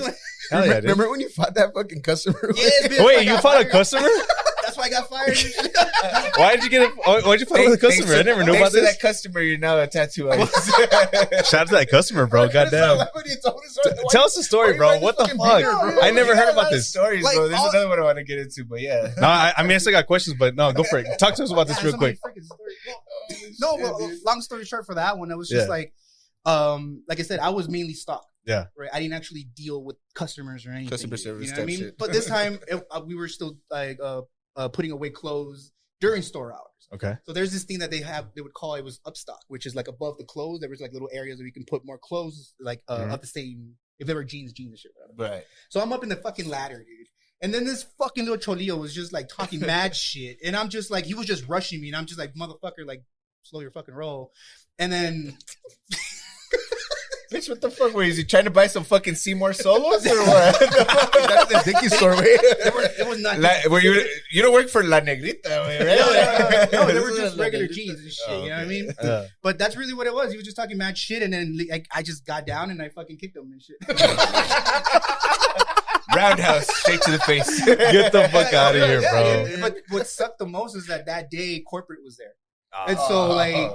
Hell yeah, dude. Remember when you fought that fucking customer? Yes, bitch, Wait, you fought a customer? That's why I got fired. Why'd you fight with a customer? I never knew about this. That customer, you're now a tattoo artist. Shout out to that customer, bro. Goddamn. Tell us the story, bro. What the fuck? I never heard about this. Stories, Like, bro. There's another one I want to get into, but yeah. No, I mean, I still got questions, but no, go for it. Talk to us about this real quick. No, well, long story short, for that one, it was just like I said, I was mainly stock. Yeah. Right. I didn't actually deal with customers or anything. Customer service you know type what I mean? shit. But this time, we were still like putting away clothes during store hours. Okay. So there's this thing that they would call it was upstock, which is like above the clothes. There was like little areas where you can put more clothes, like of the same. If they were jeans and shit. Right. So I'm up in the fucking ladder, dude. And then this fucking little cholillo was just like talking mad shit. And I'm just like, he was just rushing me. And I'm just like, motherfucker, like, slow your fucking roll. And then. Bitch, what the fuck? Is he trying to buy some fucking Seymour Solos or what? That's the Dickie store, way. It was not. You don't work for La Negrita, right? No, they were just regular jeans and shit. You know what I mean? But that's really what it was. He was just talking mad shit, and then I just got down and I fucking kicked him and shit. Roundhouse, straight to the face. Get the fuck out of here, bro. But what sucked the most is that day corporate was there, and so like.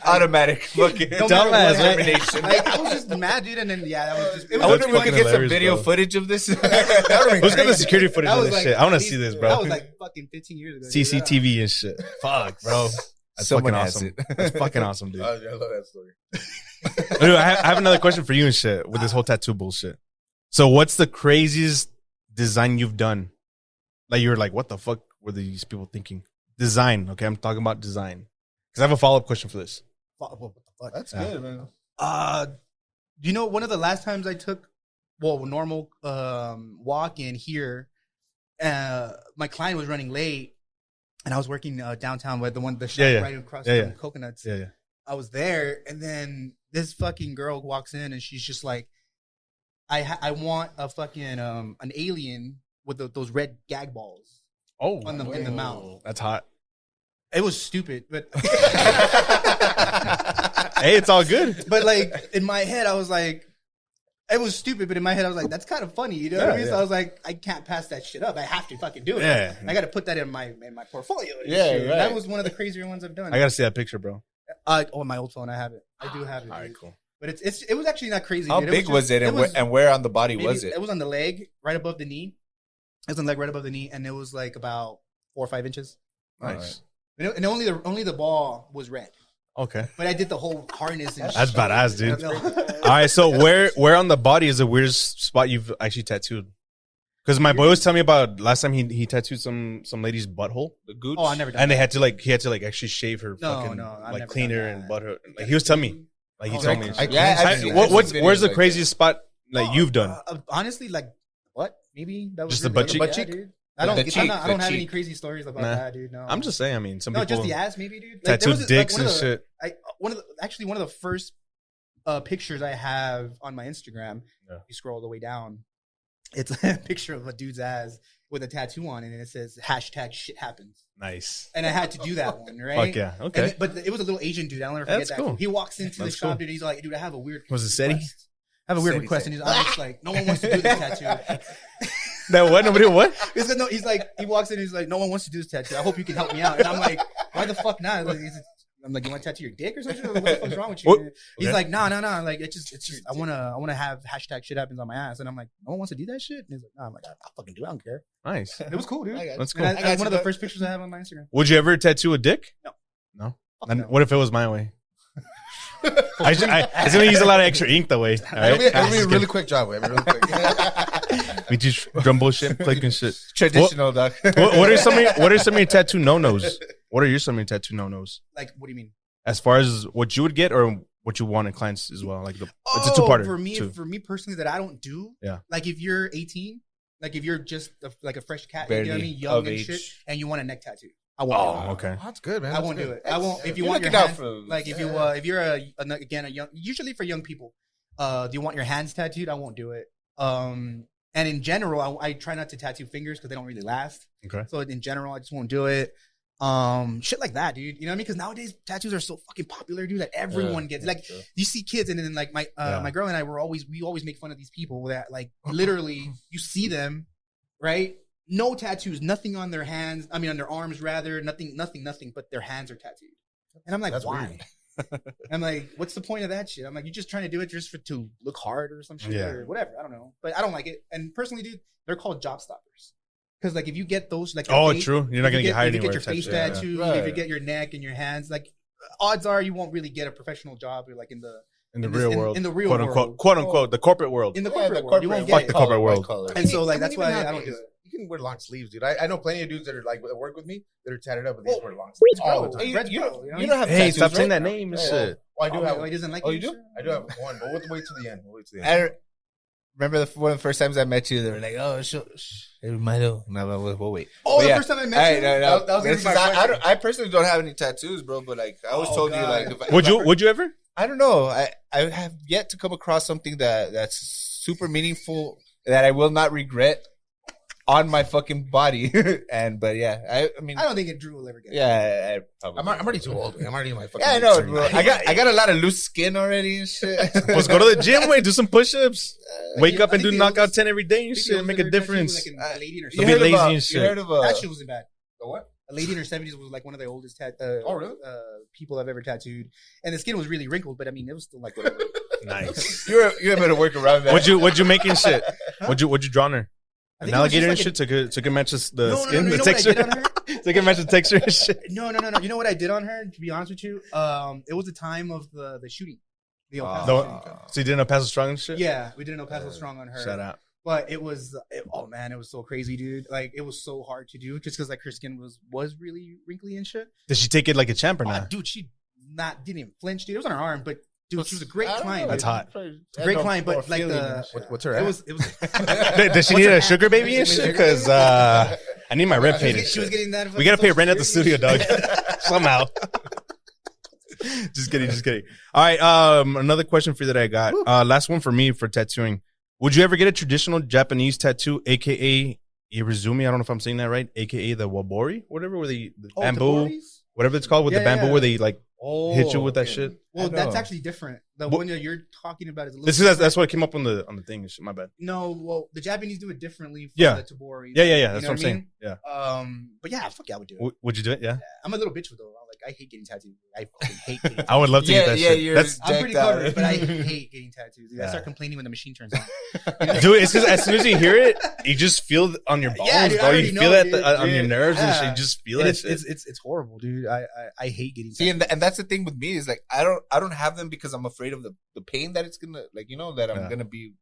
Automatic fucking dumbass termination. Like, I was just mad, dude, and then that was just. I wonder if we could get some hilarious, video bro. footage of this. Who's got the security footage of this shit? I want to see this, bro. That was like fucking 15 years ago. CCTV and shit. Fuck, bro. That's Someone fucking has awesome. it. That's fucking awesome, dude. I love that story. Dude, I have another question for you and shit with this whole tattoo bullshit. So what's the craziest design you've done? Like you were like, what the fuck were these people thinking? Design. Okay, I'm talking about design. Because I have a follow-up question for this. What the fuck? That's good, man. You know, one of the last times I took, normal walk in here, my client was running late, and I was working downtown with the shop right across from Coconuts. Yeah. I was there, and then this fucking girl walks in, and she's just like, I want a fucking an alien with those red gag balls. Oh, in the mouth. That's hot. It was stupid, but Hey, it's all good. but like in my head, I was like, it was stupid, but in my head, I was like, that's kind of funny, you know what I mean? So I was like, I can't pass that shit up. I have to fucking do it. Yeah. I got to put that in my portfolio. And Yeah, shit. right. That was one of the crazier ones I've done. I gotta see that picture, bro. On my old phone, I have it. I do have it. All right, dude. cool. But it was actually not crazy. How dude. big was it, and where on the body was it? It was on the leg, right above the knee. It was on the leg, right above the knee, and it was like about 4 or 5 inches. Nice. And only the ball was red. Okay. But I did the whole harness and That's shit. badass, dude. No. All right, so where on the body is the weirdest spot you've actually tattooed? Because my boy was telling me about last time he tattooed some lady's butthole, The gooch? Oh, I never done and that. he had to actually shave her fucking I've like never clean done her that. and butt her. Like he was telling me, like he Oh, told me. I Yeah, cleansed I've it. seen- Where's videos the like craziest spot that you've done? Honestly, like what? Maybe that was Just the really- butt cheek? yeah, Butt cheek? dude. The I don't cheek, have the any cheek. crazy stories about Nah. that, dude. No, I'm just saying. I mean, some no, people just the ass, maybe, dude. tattoo there was, dicks one and of the- shit. one of the first pictures I have on my Instagram. Yeah. You scroll all the way down. It's a picture of a dude's ass with a tattoo on it, and it says #shit happens. Nice. And I had to do that one, right? Fuck yeah. Okay. But it was a little Asian dude. I'll never forget That's that. cool. He walks into the That's shop, cool. dude. He's like, dude, I have a weird Was it Seti? request. I have a weird Seti, request, Seti. and I'm just like, no one wants to do this tattoo. That what? Nobody what? He's like, he walks in, and he's like, no one wants to do this tattoo. I hope you can help me out. And I'm like, why the fuck not? I'm like, you want to tattoo your dick or something? What the fuck's wrong with you? What? He's Okay. like, no. Like, it's just, I wanna have #shit happens on my ass. And I'm like, no one wants to do that shit. And he's like, no. I'm like, I'll fucking do it. I don't care. Nice. It was cool, dude. That's And cool. that's one of the first pictures I have on my Instagram. Would you ever tattoo a dick? No. No. Fuck And no. what if it was my way? It's gonna use a lot of extra ink that way. All right? It'll be a really quick job. It'll be really quick. We just drum bullshit, clicking shit. Traditional, dog. What are some of your tattoo no-nos? What are some of your tattoo no-nos? Like, what do you mean? As far as what you would get or what you want in clients as well? Like it's a two-parter. For me personally, that I don't do. Yeah. Like if you're 18, like if you're just like a fresh cat, Barely you know what I mean, of young and age. shit, and you want a neck tattoo, I won't. do it. Oh, okay. That's good, man. I won't do it. I won't. If you You're want your looking out hands, for- like if you're a young, usually for young people, do you want your hands tattooed? I won't do it. And in general, I try not to tattoo fingers because they don't really last. Okay. So in general, I just won't do it. Shit like that, dude. You know what I mean? Because nowadays tattoos are so fucking popular, dude. That everyone gets. Like you see kids, and then like my girl and I we always make fun of these people that like literally you see them, right? No tattoos, nothing on their hands. I mean, on their arms rather. Nothing. But their hands are tattooed. And I'm like, That's why? weird. I'm like, what's the point of that shit? I'm like, you're just trying to do it just to look hard or some shit Yeah. or whatever. I don't know, but I don't like it. And personally, dude, they're called job stoppers. Because like if you get those like Oh, your face- true. You're not if gonna you get hired if you anywhere. get your face type shit. tattooed, Right. if you get your neck and your hands, like odds are you won't really get a professional job or like in the In the in this- real in- world. in the real quote world. unquote, quote unquote, the corporate world. in the Yeah, corporate the world. You won't Fuck get the it. corporate world. And so like You that's can why even I have don't do these- it. You can wear long sleeves, dude. I know plenty of dudes that are like that work with me that are tatted up, but they just wear long sleeves all the time. Hey, Red's you bro, don't- you know? you don't have Hey, tattoos, stop saying right? that name and Yeah. shit. Well, I do have. Oh, he doesn't like Oh, it you do? and shit? I do have one, but we'll wait to the end. We'll wait to the end. I remember one of the first times I met you, they were like, "Oh, no, we'll wait." Oh, But the yeah. first time I met you? No. That was gonna be This my is- I question. I personally don't have any tattoos, bro. But like, I always Oh, told you, God. like, if Would you ever? I don't know. I have yet to come across something that's super meaningful that I will not regret on my fucking body. But yeah, I mean, I don't think Drew will ever get it. yeah, I probably. I'm already too old. Man. I'm already in my fucking. Yeah, I know, late bro. 30s. I got a lot of loose skin already and shit. Let's go to the gym, way, do some push-ups. Wake yeah, up I and do think the knockout oldest- 10 every day and I think shit, the make a oldest tattoo was, difference. like a lady in her Don't be 70s. lazy and You shit. heard of That shit wasn't bad. The what? A lady in her 70s was like one of the oldest Oh, really? people I've ever tattooed, and the skin was really wrinkled, but I mean it was still like whatever. Nice. you're able to work around that. What'd you make and shit? What'd you draw on her? I An think it was alligator and just shit? So it matches the No, skin, you the know what I texture? did on her? So it can match the texture and shit? No. You know what I did on her? To be honest with you, it was the time of the shooting. The El Paso No, shooting. so you didn't know Paso Strong and shit? Yeah, we did an El Paso Strong on her. Shout out. But it was, oh man, it was so crazy, dude. Like it was so hard to do, just because like her skin was really wrinkly and shit. Did she take it like a champ or Oh, not? Dude, she didn't even flinch, dude. It was on her arm, but dude, she was a great I don't client. know. That's hot. Great client, but like What's her? it At? was. Does she need a sugar baby and shit? Because I need my rent paid and She was shit. getting that. We gotta pay rent at the Social studio, Security. dog. Somehow. Just kidding. All right. Another question for you that I got. Last one for me for tattooing. Would you ever get a traditional Japanese tattoo, aka Irizumi? I don't know if I'm saying that right. AKA the wabori, whatever, where the Oh, bamboo. Taboris? whatever it's called with the bamboo where they like hit you with that shit. Well, that's actually different. The one that you're talking about is a little. That's what came up on the thing. And shit. My bad. No, well, the Japanese do it differently. For Yeah. the tabori. Yeah. That's what I'm saying. Yeah. But yeah, fuck yeah, I would do it. Would you do it? Yeah. I'm a little bitch with though. I hate getting tattoos. I fucking hate getting tattoos. I would love to get that shit. I'm pretty covered, but I hate getting tattoos. Dude. I start complaining when the machine turns on. Dude, it's because as soon as you hear it, you just feel it on your bones, dude, bro. You feel that on your dude. nerves and shit. You just feel that shit. It's horrible, dude. I hate getting tattoos. See, and that's the thing with me is like I don't have them because I'm afraid of the pain that it's gonna that I'm gonna be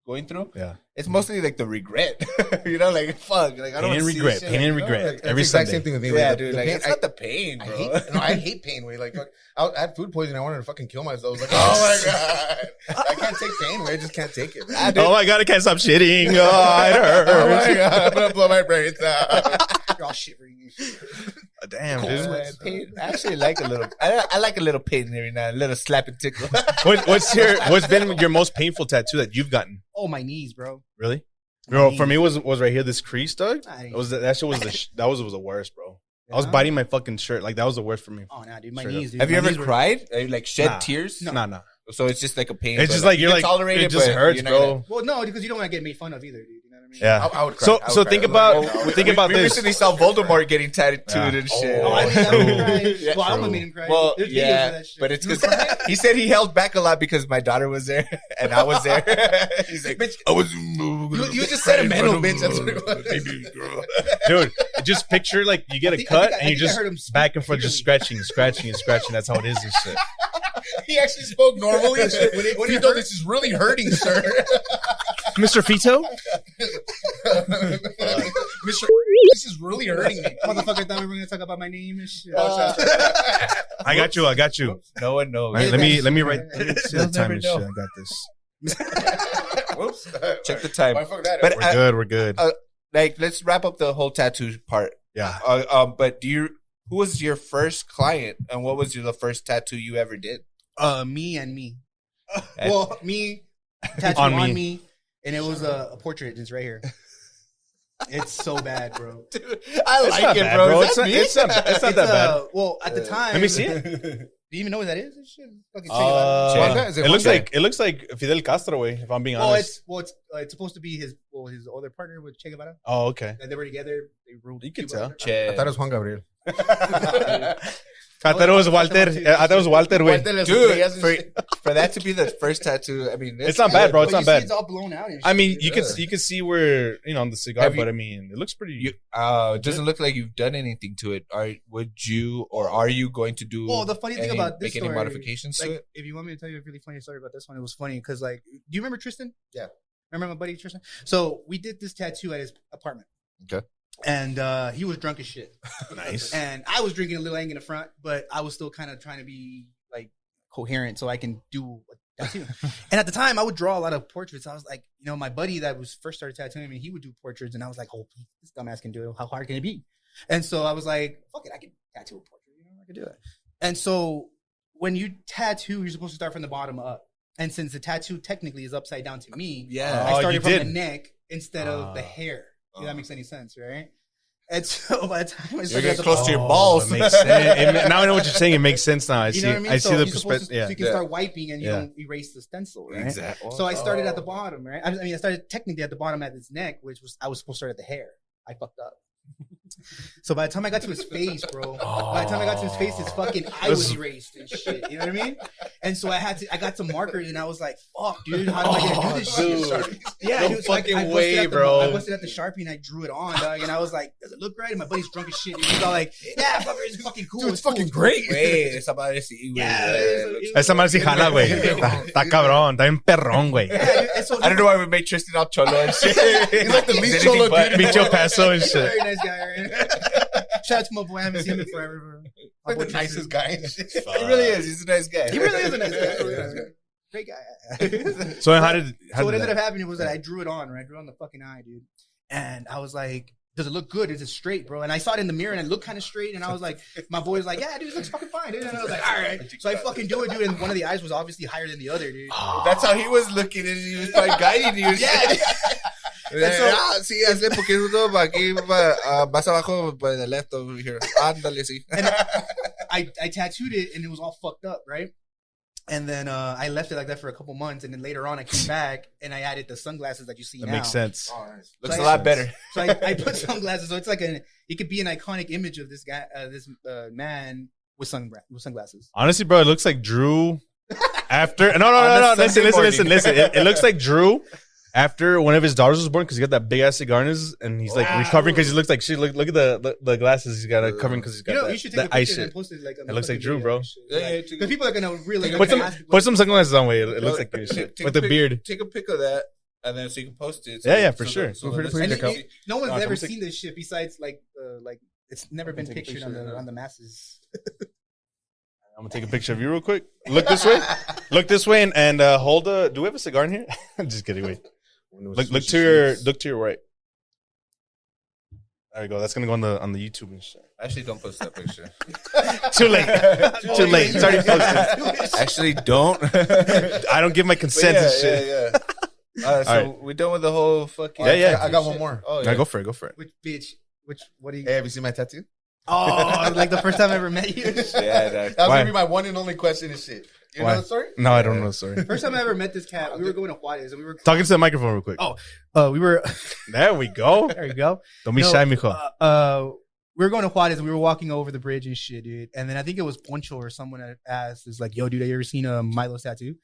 going through. Yeah, it's mostly like the regret. Like fuck, like I don't pain and regret, pain and regret. Every exact same thing with me. Yeah, dude. Like it's not the pain, bro. I hate pain. Way like I had food poisoning. I wanted to fucking kill myself. I was like, oh my god, I can't take pain. I just can't take it. Oh my god, I can't stop shitting. Oh, it hurts. Oh my god, I'm gonna blow my brains out. You're all shivering. Damn, cold dude. Pain. I actually like a little. I like a little pain every now, a little slap and tickle. What's been your most painful tattoo that you've gotten? Oh, my knees, bro. Really? Bro, for me was right here. This crease, dog. That shit was the worst, bro. I was biting my fucking shirt. Like that was the worst for me. Oh, nah, dude, my knees. Dude. Have you ever cried? Have you like shed tears? No, nah. So it's just like a pain. It's just like you're like tolerate it just hurts, bro. Well, no, because you don't want to get made fun of either, dude. You know what I mean? Yeah. I would cry. So think about we this. recently saw Voldemort getting tattooed and shit. Oh, I mean, that would cry. Well, I almost made him cry. Well, There's videos of that shit. but it's because he said he held back a lot because my daughter was there and I was there. He's like, bitch, I was. You just said a mental bitch. That's what it was. Dude, just picture like you get a cut and you just back and forth, just scratching. That's how it is and shit. He actually spoke normally and shit. When you know this is really hurting, sir. Mr. Fito? Mr. This is really hurting me. Motherfucker thought we were going to talk about my name and shit. I got you. No one knows. Right, let me write the time and shit. I got this. Whoops. Check the time. But we're good. Like, let's wrap up the whole tattoo part. Yeah. But who was your first client and what was the first tattoo you ever did? Me and me. Well, me, tattoo on me, and it was a portrait just right here. It's so bad, bro. Dude, I like it, bro. It's not that bad. Well, at the time, let me see it. Do you even know what that is? This shit fucking it looks like Fidel Castro, way. If I'm being honest. It's supposed to be his other partner with Che Guevara. Oh, okay. And they were together. They ruled. You can tell. I thought it was Juan Gabriel. I thought it was Walter. I thought it was Walter, way. Dude, for that to be the first tattoo, I mean, it's not bad, bro. It's not bad. It's all blown out. I mean, you can see where on the cigar, but I mean, it looks pretty. It doesn't look like you've done anything to it. Are you going to do? Well, the funny thing about this make any modifications to it? If you want me to tell you a really funny story about this one, it was funny because do you remember Tristan? Yeah. Remember my buddy Tristan? So we did this tattoo at his apartment. Okay. And he was drunk as shit. Nice. And I was drinking a little egg in the front, but I was still kind of trying to be like coherent so I can do a tattoo. And at the time, I would draw a lot of portraits. I was like, my buddy that was first started tattooing me, he would do portraits, and I was like, oh, this dumbass can do it. How hard can it be? And so I was like, fuck it, I can tattoo a portrait. I can do it. And so when you tattoo, you're supposed to start from the bottom up. And since the tattoo technically is upside down to me, I started from the neck instead of the hair. If that makes any sense, right? And so by the time you're getting close to your balls, it makes sense. Now I know what you're saying. It makes sense now. I see. I see the perspective. So you can start wiping and you don't erase the stencil, right? Exactly. So I started at the bottom, right? I mean, I started technically at the bottom at his neck, I was supposed to start at the hair. I fucked up. So by the time I got to his face, bro, his fucking eye was erased and shit. You know what I mean? And so I got some markers and I was like, fuck, dude, how am I gonna do this shit? Yeah, no fucking way, bro. I busted at the Sharpie and I drew it on, dog. And I was like, does it look right? And my buddy's drunk as shit. And he's all like, yeah, fucker, it's fucking cool. Dude, it's fucking great. Güey, esa madre sí, güey. Esa madre sí jala, güey. Está cabrón, está bien perrón, güey. I don't know why we made Tristan all cholo and shit. He's like the least cholo dude. Micho Paso and shit. Very nice guy, right? Shout out to my boy. I haven't seen him in forever, bro. Like the nicest guy. He really is. He's a nice guy. He really is a nice guy. Great guy. So how did what ended up happening was that I drew it on, right? I drew it on the fucking eye, dude. And I was like, does it look good? Is it straight, bro? And I saw it in the mirror and it looked kind of straight. And I was like, my boy's like, yeah, dude, it looks fucking fine, dude. And I was like, all right. So I fucking do it, dude. And one of the eyes was obviously higher than the other, dude. That's how he was looking and he was probably guiding you. Yeah. Sí, hazle poquito para aquí, más abajo, by the left over here. Ándale, sí. And I tattooed it, and it was all fucked up, right? And then I left it like that for a couple months, and then later on I came back and I added the sunglasses that you see That now. makes sense. Oh, nice. Looks a lot better. So I put sunglasses, so it's like it could be an iconic image of this guy, this man with sunglasses. Honestly, bro, it looks like Drew after. No. Listen. It looks like Drew after one of his daughters was born because he got that big ass cigar in his, and he's like recovering because he looks like shit. Look at the glasses he's got covering because he's got You should take a picture and post it like. It looks like Drew, bro. Because people are gonna really Put some sunglasses on. Way it looks like good shit with the beard. Take a pic of that, and then so you can post it. Yeah, for sure. No one's ever seen this shit besides like it's never been pictured on the masses. I'm gonna take a picture of you real quick. Look this way, and hold a. Do we have a cigar in here? I'm just kidding. Wait. Look to your right. There you go. That's gonna go on the YouTube and shit. Actually, don't post that picture. Too late. Too late. It's already posted. Actually, don't. I don't give my consent and shit. Yeah. So right. we're done with the whole fucking. Yeah. I got one more. Oh, Go for it. Which bitch? What do you? Hey, have you seen my tattoo? Oh, like the first time I ever met you. Yeah, that was gonna be my one and only question and shit. You know the story? No, I don't know the story. First time I ever met this cat, we were going to Juarez and we were Talking to the microphone real quick. we were. There we go. There you go. Don't be shy, mijo. We were going to Juarez and we were walking over the bridge and shit, dude. And then I think it was Poncho or someone that asked, "Is like, yo, dude, have you ever seen Milo's tattoo?"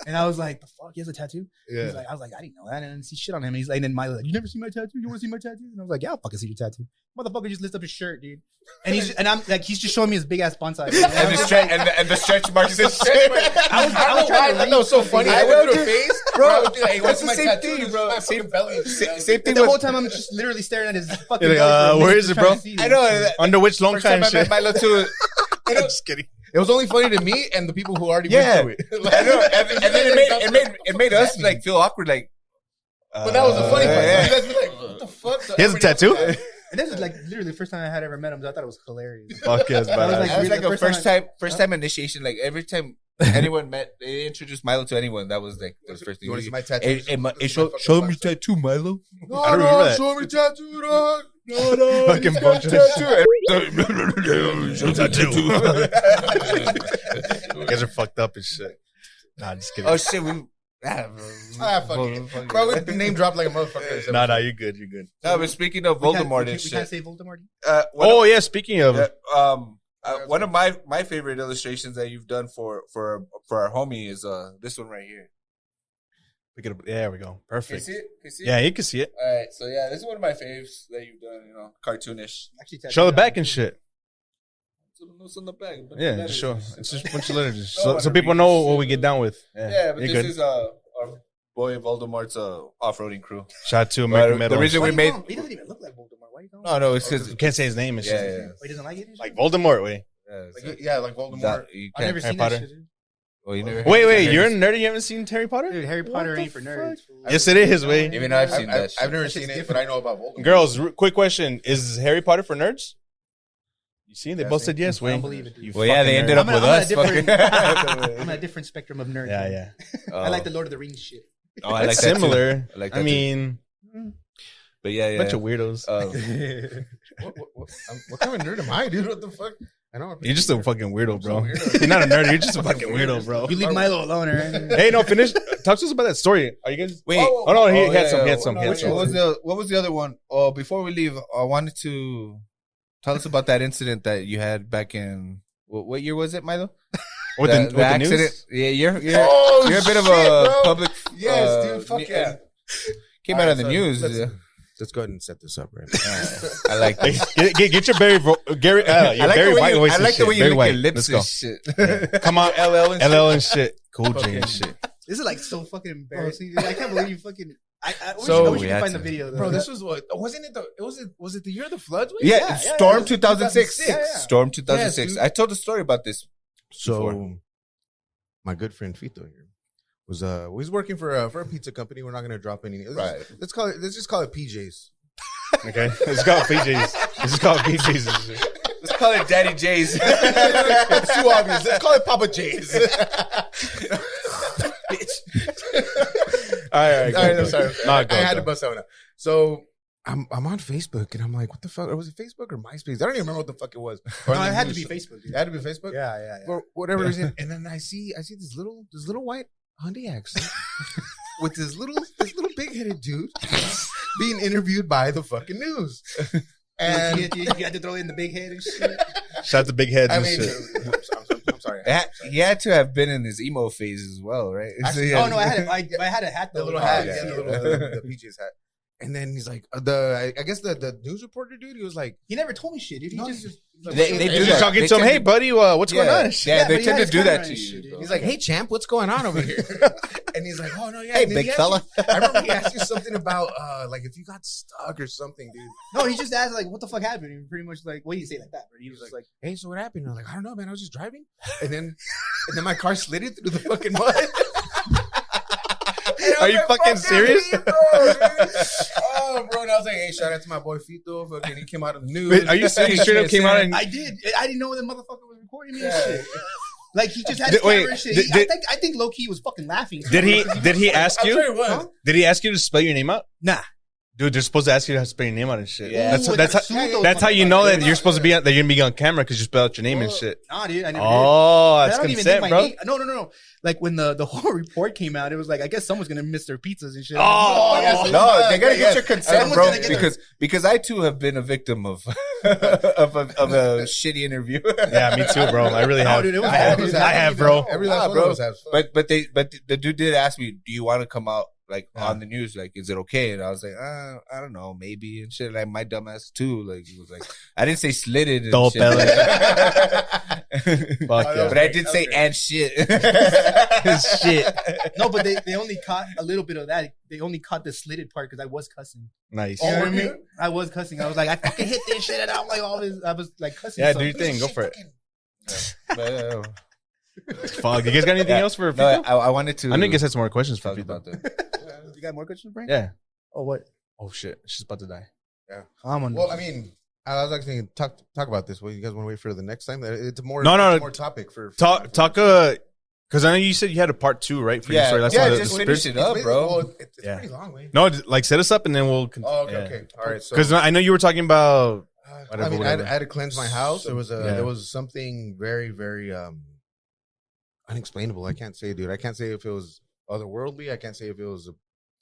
And I was like, "The fuck, he has a tattoo?" Yeah. I was like, "I didn't know that. I didn't see shit on him." And he's like, and then Milo's like, "You never seen my tattoo? You want to see my tattoo?" And I was like, "Yeah, I'll fucking see your tattoo." Motherfucker just lifts up his shirt, dude. And I'm like, he's just showing me his big ass bonsai. and the stretch marks and shit. I was trying to. I know, so funny. I went through a face, bro. What's the same thing, bro. Same belly. Same thing. The whole time I'm just literally staring at his fucking. Where is it, bro? I know. Under which long time shit? I met Milo too. I'm just kidding. It was only funny to me and the people who already went through it. I know. And then it made us like feel awkward, like. But that was the funny part. Yeah. You guys were like, "What the fuck?" He has a tattoo? And this is like literally the first time I had ever met him. So I thought it was hilarious. Fuck yes, I was like, That was like the a first time initiation. Like every time anyone met, they introduced Milo to anyone. That was like the first thing. You want to see my tattoo? Show me your tattoo, Milo. I don't remember that. Show me tattoo, dog. No, Fucking bunch of You guys are fucked up and shit. Nah, just kidding. Oh shit, Bro, we name drop like a motherfucker. Nah, you're good. You're good. No, but speaking of Voldemort and We can't shit. say Voldemort. Yeah. Speaking of, One of my favorite illustrations that you've done for our homie is this one right here. pick it up. There we go. Perfect. Can you see it? Yeah, you can see it. All right, so yeah, this is one of my faves that you've done. You know, cartoonish. Actually, Show the back and shit. What's on the back? Yeah, just show. It's just a bunch of letters, No, so people know what we get down with. Yeah, but you're this good. is our boy Voldemort's off-roading crew. Shout out to American The Metal. reason we made He doesn't even look like Voldemort. Why you don't? no, it's because You can't say his name and shit. yeah. He doesn't like it. Like Voldemort. Wait, Like Voldemort. You I've never can't. Harry seen Potter. that shit. Dude. Well, you never. wait. You're a nerd. And you haven't seen Harry Potter? Dude, Harry Potter the ain't for nerds. Yes, it is. Way. Even I've seen that. I've never That seen shit's it, but I know about Voldemort. Girls, quick question: is Harry Potter for nerds? You see, they both said yes. I Wait, don't believe it. Dude. Well, yeah, they fucking ended nerd. up with us. I'm on a different spectrum of nerd. Yeah. I like the Lord of the Rings shit. Oh, I like That's that too. similar. I like that I too. mean, But yeah. bunch of weirdos. What kind of nerd am I, dude? What the fuck? I know. You're just a fucking weirdo, bro. weirdo. You're not a nerd. You're just a fucking weirdo, bro. You leave Milo alone, right? Hey, no, finish. Talk to us about that story. Are you guys? Wait. Oh no, he Oh, had yeah, some. He yeah. had some. He had some. What was the other one? Oh, before we leave, I wanted to tell us about that incident that you had back in what year was it, Milo? With the accident. news? Yeah, you're a bit of shit, a bro. public. Yes, dude. Fuck yeah. Came out on the news. Let's go ahead and set this up, right? I like this. Get your Barry I like Barry the way White you, voice I and like the shit. way you Barry lick White. your lips Let's and go. shit. Come on, LL and LL and shit. Cool J and shit. This is like so fucking embarrassing. Dude. I can't believe you fucking. I So wish we you could had find the to. video. Though. Bro, this was what? Wasn't it? Was it the year of the floods? Yeah, Storm 2006. 2006. Yeah. Storm 2006. Yes, I told a story about this. So, Before. my good friend Fito here was he's working for a pizza company. We're not gonna drop any. Right. Let's just call it PJs. Okay, let's call it PJs. Let's call it PJs and shit. Let's call it Daddy J's. It's too obvious. Let's call it Papa J's. All right. Sorry. Nah, I had to bust that one out. So I'm on Facebook and I'm like, what the fuck? Or was it Facebook or MySpace? I don't even remember what the fuck it was. No, it had to be Facebook. Dude. It had to be Facebook? Yeah. For whatever reason. And then I see this little white Hyundai accent with this little big headed dude being interviewed by the fucking news. And you had to throw in the big head and shit. Shout out to big heads I and mean, shit. I'm sorry. He had to have been in his emo phase as well, right? Actually, Oh no, I had a hat though. The little hat, the PJ's hat. And then he's like, I guess the news reporter dude, he was like, He never told me shit, dude. He just They do You're that. talking They to him, tend hey, buddy, what's going on? Yeah, but they he tend had to do his that camera to and you. shit, bro. he's like, hey champ, what's going on over here? And he's like, oh no, yeah. Hey, And then big he asked fella. you- I remember he asked you something about like if you got stuck or something, dude. No, he just asked like, "What the fuck happened?" And pretty much like, "What do you say like that?" Bro? He was just like, Hey, so what happened? And I'm like, I don't know, man. I was just driving, and then my car slid it through the fucking mud. Are you fucking serious? Oh, bro. And I was like, hey, shout out to my boy Fito. Fucking, he came out of the news. Wait, are you serious? You straight up came out and "I did. I didn't know the motherfucker was recording me and shit." Like he just had Did- his camera wait, and shit. did- I think low key was fucking laughing. did he ask I'm you? sure it was. Did he ask you to spell your name out? Nah. Dude, they're supposed to ask you to spell your name out and shit. Yeah. Ooh, That's how you know that you're supposed to be that you're gonna be on camera because you spell out your name and shit. Nah, dude, I never Oh, did. that's I don't even consent, think bro. my name. No. Like when the whole report came out, it was like I guess someone's gonna miss their pizzas and shit. Oh, No, they gotta get your Someone's consent, bro, gonna get because I too have been a victim of of a shitty interview. Yeah, me too, bro. I really No, have. dude, it was I have, bad. I have, bro. Every last one bro. of us has. But the dude did ask me, "Do you want to come out like on the news? Like, is it okay?" And I was like, "I don't know, maybe." And shit, like my dumbass too. Like he was like, I didn't say slitted and Dope shit. belly. Fuck yeah. But I did say and shit. Shit. No, but they only caught a little bit of that. They only caught the slitted part because I was cussing. Nice. You know what I mean? I was cussing. I was like, I fucking hit this shit, and I'm like, all this. I was like cussing. Yeah, so- do your thing. Go for it. But, Fuck. You guys got anything else for no, Fito? I wanted to. I think guys had some more questions for talk Fito. about that. You got more questions, Frank? Yeah. Oh, what? Oh shit. She's about to die. I'm on. Well, I mean, I was actually going to talk about this. Well, you guys want to wait for the next time? It's more No. it's more topic for Talk. Because I know you said you had a part 2, right? For your story. That's why just finish it up, bro. Well, it's Yeah. pretty long, way. No, like set us up and then we'll. Oh, okay. All right. So, Because I know you were talking about. I mean, whatever. I had to cleanse my house. There was Yeah. there was something very, very unexplainable. I can't say, dude. I can't say if it was otherworldly. I can't say if it was.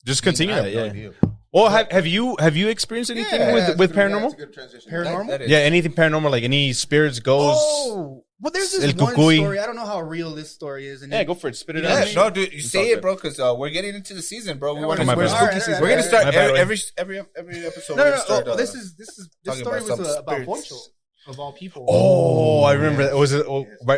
Just continue I have that. no Yeah. idea. Well, have you experienced anything with paranormal? That's a good transition. Paranormal? That is- Yeah, anything paranormal, like any spirits, ghosts. Oh, well, there's this El one Cucuy. story. I don't know how real this story is. And Yeah, go for it. Spit it Yeah, out. Yeah, no, dude, you It's say all it, good. bro, because we're getting into the season, bro. We want my to. bad. All right, We're gonna start My bad, every episode. No, we're no, gonna start, no. This talking story about was some about spirits. Bronco, of all people. Oh, I remember that. Was it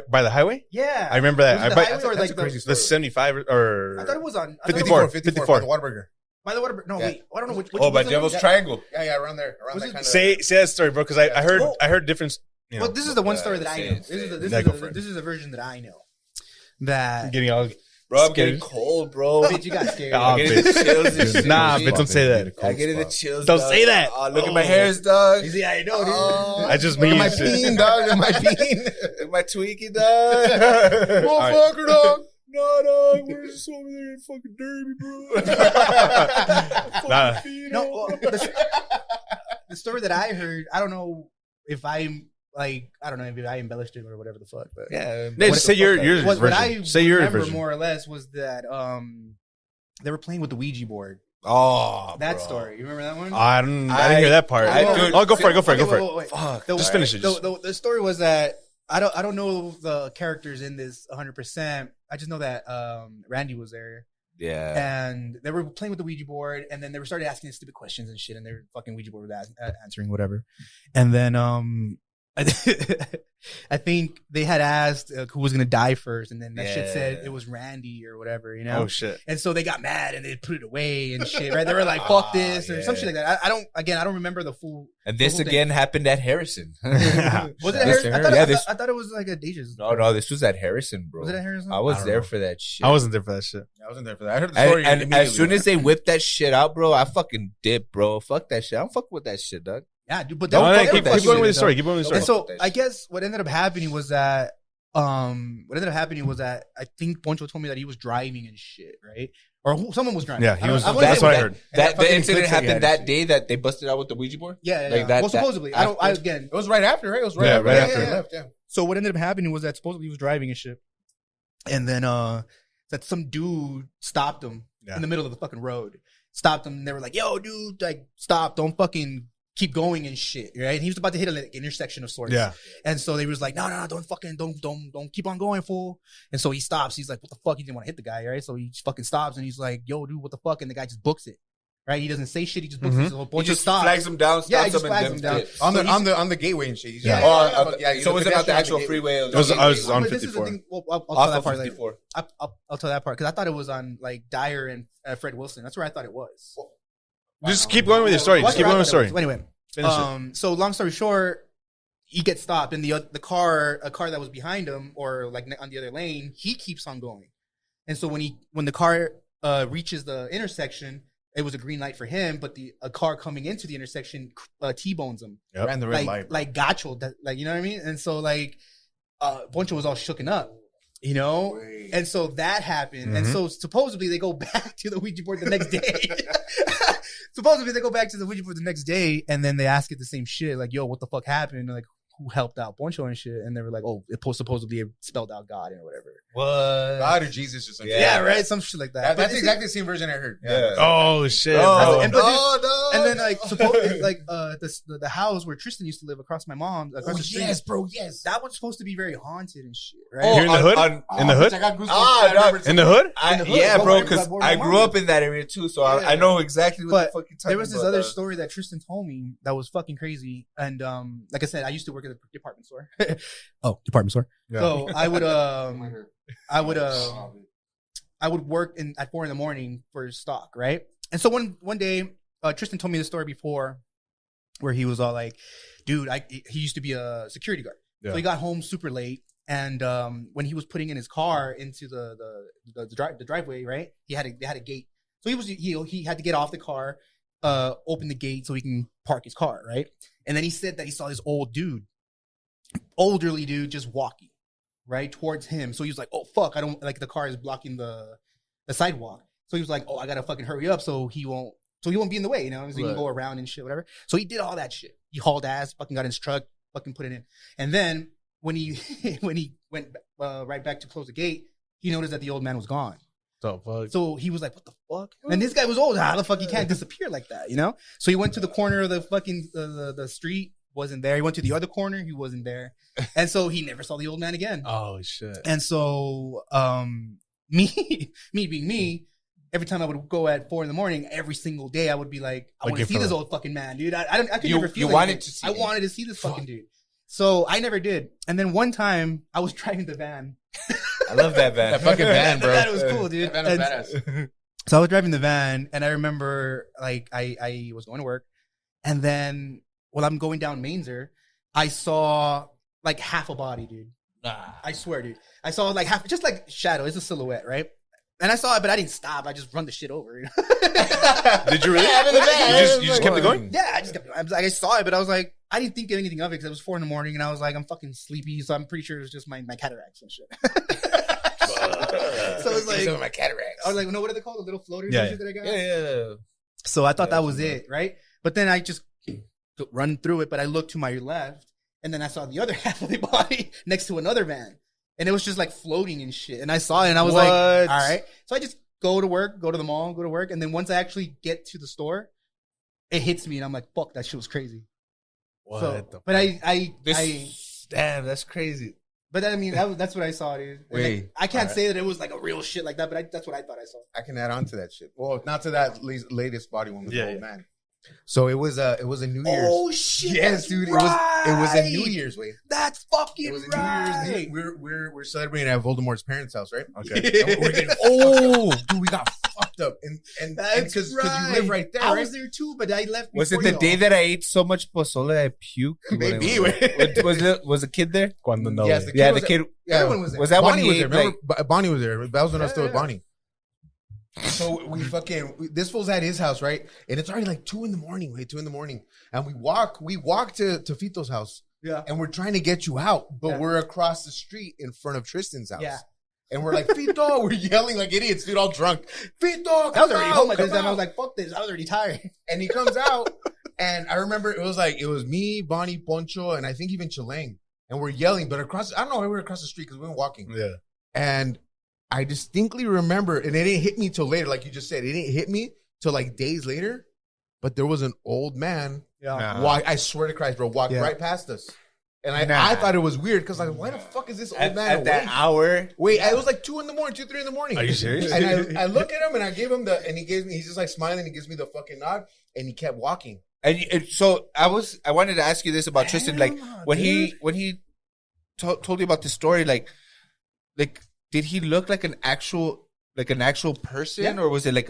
by the highway? Yeah, I remember that. Was it the I- highway or that's like a crazy The story. 75 or I thought it was on I thought it 54. was 54 by the Whataburger. by the water. No, Yeah. wait, I don't know which. Oh, by was it? Devil's Yeah. Triangle. Yeah, around there. Around Was that it- kind of. say that story, bro. Because I heard different. You know, Well, this is the one story that I say know. it, This is say the- it. this Yeah, is go the- for it. this is a version that I know. That getting all. Bro, I'm Scary. getting cold, bro. bitch, you got scared. Ah, I'm getting the chills and shit. Nah, bitch, don't say that. I get the chills. Don't dog. say that. Oh, look at my hairs, dog. You see, I know, dude. Oh, I just Look mean at my shit. peen, dog. Look at my peen. look at my tweaky, dog. Motherfucker, dog. No, dog. We're just over there in fucking Derby, bro. Nah. No, well, the story that I heard, I don't know if I'm like, I don't know if I embellished it or whatever the fuck, but Yeah. Yeah, just say your what version. I Say your remember version. more or less was that they were playing with the Ouija board. Oh, That bro. story, you remember that one? I didn't hear that part. dude, Oh, go for it. Go for it. Go for it. Wait. Fuck. Just finish it. Just- The story was that I don't know the characters in this 100%. I just know that Randy was there. Yeah. And they were playing with the Ouija board, and then they were started asking stupid questions and shit, and their fucking Ouija board was answering whatever. And then I think they had asked who was gonna die first, and then that shit said it was Randy or whatever, you know. Oh shit. And so they got mad and they put it away and shit, right? They were like, "Fuck this" or some shit like that. I don't remember the full. And this the whole again happened at Harrison. Was it at Harrison? I thought it was like at Deja's. No, this was at Harrison, bro. Was it at Harrison? I was don't there know. for that shit. I wasn't there for that shit. I wasn't there for that. I heard the story. And as immediately. soon as they whipped that shit out, bro, I fucking dipped, bro. Fuck that shit. I don't fuck with that shit, dog. Yeah, dude, but No, they were keep fucking going with the shit, story. though. Keep going with the And story. so I guess what ended up happening was that what ended up happening was that I think Poncho told me that he was driving and shit, right? Or someone was driving. Yeah, he was. wasn't That's there. what I heard. That the fucking incident eclipse that he happened had that day that they busted out with the Ouija board. Yeah, Like that- well, supposedly, that- It was right after, right? It was right Yeah, after. right Yeah, after. yeah, left, yeah. So what ended up happening was that supposedly he was driving and shit, and then that some dude stopped him in the middle of the fucking road. Stopped him, and they were like, "Yo, dude, like, stop! Don't fucking keep going and shit." Right? And he was about to hit an intersection of sorts. Yeah. And so they was like, "No, don't keep on going, fool." And so he stops. He's like, "What the fuck?" He didn't want to hit the guy, right? So he just fucking stops, and he's like, "Yo, dude, what the fuck?" And the guy just books it. Right? He doesn't say shit. He just books it. So He just flags him down. Yeah, he stops just him, and flags him then- down. On the gateway and shit. He's Yeah. So was it not the actual freeway? I was on But this is the 54. thing. Well, I'll tell Off that of part later. 54. I'll tell that part because I thought it was on like Dyer and Fred Wilson. That's where I thought it was. Just keep going with your story. Just keep going with your story. Anyway, Finish it. so long story short, he gets stopped, and a car that was behind him or like on the other lane, he keeps on going. And so when the car reaches the intersection, it was a green light for him, but a car coming into the intersection T-bones him. Yep. Ran the red light. Like gacho, that, you know what I mean? And so like Poncho was all shooken up, you know? And so that happened. And so supposedly they go back to the Ouija board the next day. Supposedly they go back to the Ouija board the next day, and then they ask it the same shit, like, "Yo, what the fuck happened?" And like, who helped out Poncho and shit? And they were like, "Oh, it supposedly spelled out God and whatever." What? God or Jesus or something. Yeah, right, some shit like that. That's exactly the same version I heard. Yeah. Oh shit! Oh, bro. And- no. And then like supposedly like the house where Tristan used to live across my mom, across the street. bro, yes. That one's supposed to be very haunted and shit, right? Oh, Here in the hood? In the hood? I got goosebumps. Ah, I remember In the hood? In the hood, Yeah, bro, bro, right because where I my grew mom up in that area too, so Yeah. I know exactly what But the fuck you're talking there was this about, other dog. story that Tristan told me that was fucking crazy. And like I said, I used to work at a department store. Department store. Yeah. So I would work at 4 a.m. for stock, right? And so one day, Tristan told me the story before, where he was all like, "Dude, he used to be a security guard, Yeah. so he got home super late, and when he was putting in his car into the driveway, right? They had a gate, so he had to get off the car, open the gate so he can park his car, right? And then he said that he saw this elderly dude just walking right towards him. So he was like, "Oh fuck, I don't like the car is blocking the sidewalk." So he was like, "Oh, I gotta fucking hurry up so he won't be in the way, you know, so he can go around and shit, whatever." So he did all that shit. He hauled ass, fucking got in his truck, fucking put it in, and then when he went right back to close the gate, he noticed that the old man was gone. So fuck. So he was like, "What the fuck?" And this guy was old. How the fuck he can't disappear like that, you know? So he went to the corner of the fucking the street, wasn't there. He went to the other corner, he wasn't there, and so he never saw the old man again. Oh shit. And so me being me, every time I would go at 4 a.m, every single day I would be like, "I want to Looking see for this him. old fucking man, dude. I could You- never feel you wanted anything. to see I him. wanted to see this fucking dude." So I never did. And then one time I was driving the van. I love that van. That fucking van, bro. That was cool, dude. That van was And- badass. So I was driving the van, and I remember like I was going to work, and then while I'm going down Mainzer, I saw like half a body, dude. I swear, dude. I saw like half, just like shadow. It's a silhouette, right? And I saw it, but I didn't stop. I just run the shit over. You know? Did you really? You just kept it going? Yeah, I just kept. I was like, I saw it, but I was like, I didn't think anything of it because it was 4 a.m, and I was like, I'm fucking sleepy, so I'm pretty sure it was just my cataracts and shit. So it's like, my cataracts. I was like, no, what are they called? The little floaters Yeah, and shit that I got? Yeah. So I thought that was it, right? But then I just run through it, but I looked to my left, and then I saw the other half of the body next to another van, and it was just like floating and shit. And I saw it, and I was like, all right. So I just go to work, go to the mall, go to work, and then once I actually get to the store, it hits me, and I'm like, fuck, that shit was crazy. What So, the but Damn, that's crazy. but I mean, that's what I saw, dude. And Wait, I can't say that it was like a real shit like that, but that's what I thought I saw. I can add on to that shit. Well, not to that latest body one with Yeah, the old yeah. man. So it was a New Year's. Oh shit! Yes, dude. It was a New Year's. Wait, That's fucking it was a right. New Year's. We're celebrating at Voldemort's parents' house, right? Okay. And we're getting, oh, dude, we got fucked up, and That's because right. you live right there, I right? was there too, but I left. Was it before the y'all. day that I ate so much pozole I puked? Maybe. Was the kid there? Cuando no. Yes, güey. Yeah, was the kid. Yeah, Everyone was there. Was that Bonnie when was he there. ate, Remember, Bonnie was there. That was when I was still with yeah. Bonnie. So this fool's at his house, right? And it's already like 2 a.m. Wait, 2 a.m. And we walk to Fito's house. Yeah. And we're trying to get you out, but we're across the street in front of Tristan's house. Yeah. And we're like, Fito, we're yelling like idiots, dude, all drunk. Fito, I was already home at this time. I was like, fuck this. I was already tired. And he comes out, and I remember it was me, Bonnie, Poncho, and I think even Chileng. And we're yelling, but I don't know why we were across the street because we were walking. Yeah. And I distinctly remember, and it didn't hit me till later, like you just said. It didn't hit me till like days later, but there was an old man. Yeah. I swear to Christ, bro, walked right past us. And I thought it was weird because like, why the fuck is this old man at that hour? Wait, it was like 2 a.m, 2, 3 a.m. Are you serious? And I look at him and I give him he's just like smiling. He gives me the fucking nod, and he kept walking. And so I wanted to ask you this about Tristan, like when he told you about the story, like did he look like an actual person, or was it like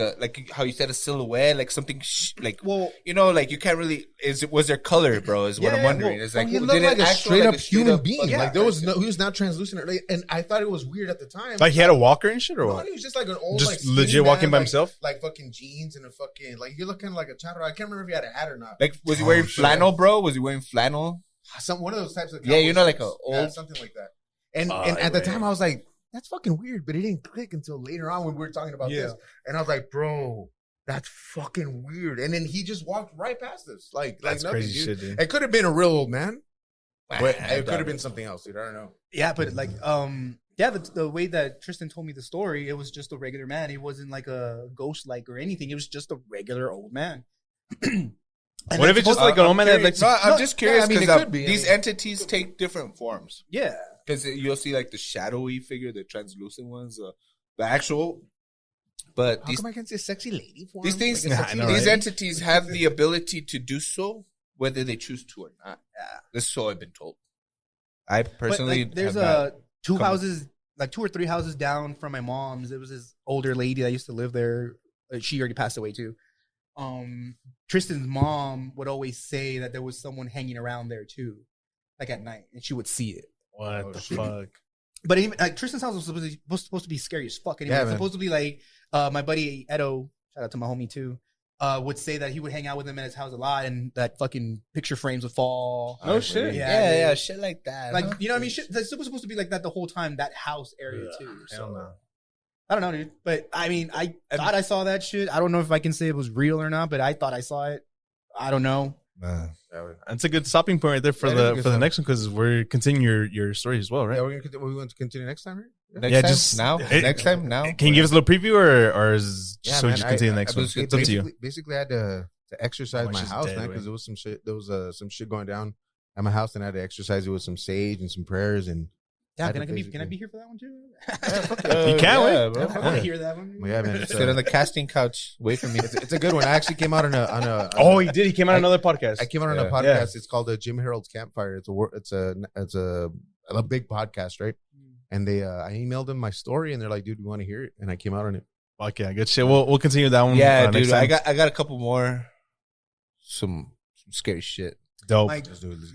how you said, a silhouette, like something like you can't really, was there color, bro, is what I'm wondering. It's like, he looked like a straight up human being. Like he was not translucent, and I thought it was weird at the time. Like he had a walker and shit, or what? He was just like an old, just like legit walking by himself, like fucking jeans and a fucking, like he looked kind of like a chatterer. I can't remember if he had a hat or not. Like, was he wearing flannel, bro? Was he wearing flannel? One of those types of like a old something like that. And at the time I was like, that's fucking weird, but it didn't click until later on when we were talking about this. And I was like, bro, that's fucking weird. And then he just walked right past us. Like that's nothing, crazy shit, dude. It could have been a real old man, but it could have been something else, dude. I don't know. Yeah, but like, the way that Tristan told me the story, it was just a regular man. He wasn't like a ghost like or anything. It was just a regular old man. What if it's just like an old man that like? No, I'm just curious because could be. These entities take different forms. Yeah. Because you'll see like the shadowy figure, the translucent ones, the actual. But How come I can't say sexy lady form? these things, Like these entities have the ability to do so, whether they choose to or not. This is so I've been told. I personally, but, like, there's two or three houses down from my mom's. There was this older lady that used to live there. She already passed away too. Tristan's mom would always say that there was someone hanging around there too, like at night, and she would see it. What the fuck? But even like Tristan's house was supposed to be scary as fuck. Anyway, it's supposed to be like my buddy Edo, shout out to my homie too, would say that he would hang out with him in his house a lot, and that fucking picture frames would fall. Oh shit! Yeah, shit like that. Like you know what I mean? Shit that's supposed to be like that the whole time. That house area too. So. Hell no. I don't know, dude. But I mean, I thought I saw that shit. I don't know if I can say it was real or not, but I thought I saw it. I don't know. That's a good stopping point right there for the next one, because we're continuing your story as well, right? Yeah, we want to continue next time, right? Next time? Next time now. Can you give us a little preview, or is just so we just continue the next one? It's up to you. Basically, I had to exercise my house, man, because there was some shit. There was some shit going down at my house, and I had to exercise it with some sage and some prayers. And yeah, can I be here for that one too? You can wait. Bro. I want to hear that one. Well, yeah, man. Sit on the casting couch. Wait for me. It's a good one. I actually came out on a Oh, he did. He came out on another podcast. I came out on a podcast. Yeah. It's called Jim Harold's Campfire. It's a big podcast, right? And I emailed them my story, and they're like, "Dude, we want to hear it." And I came out on it. Fuck yeah, good shit. We'll continue that one. Yeah, dude. Next time. I got a couple more. Some scary shit. Dope.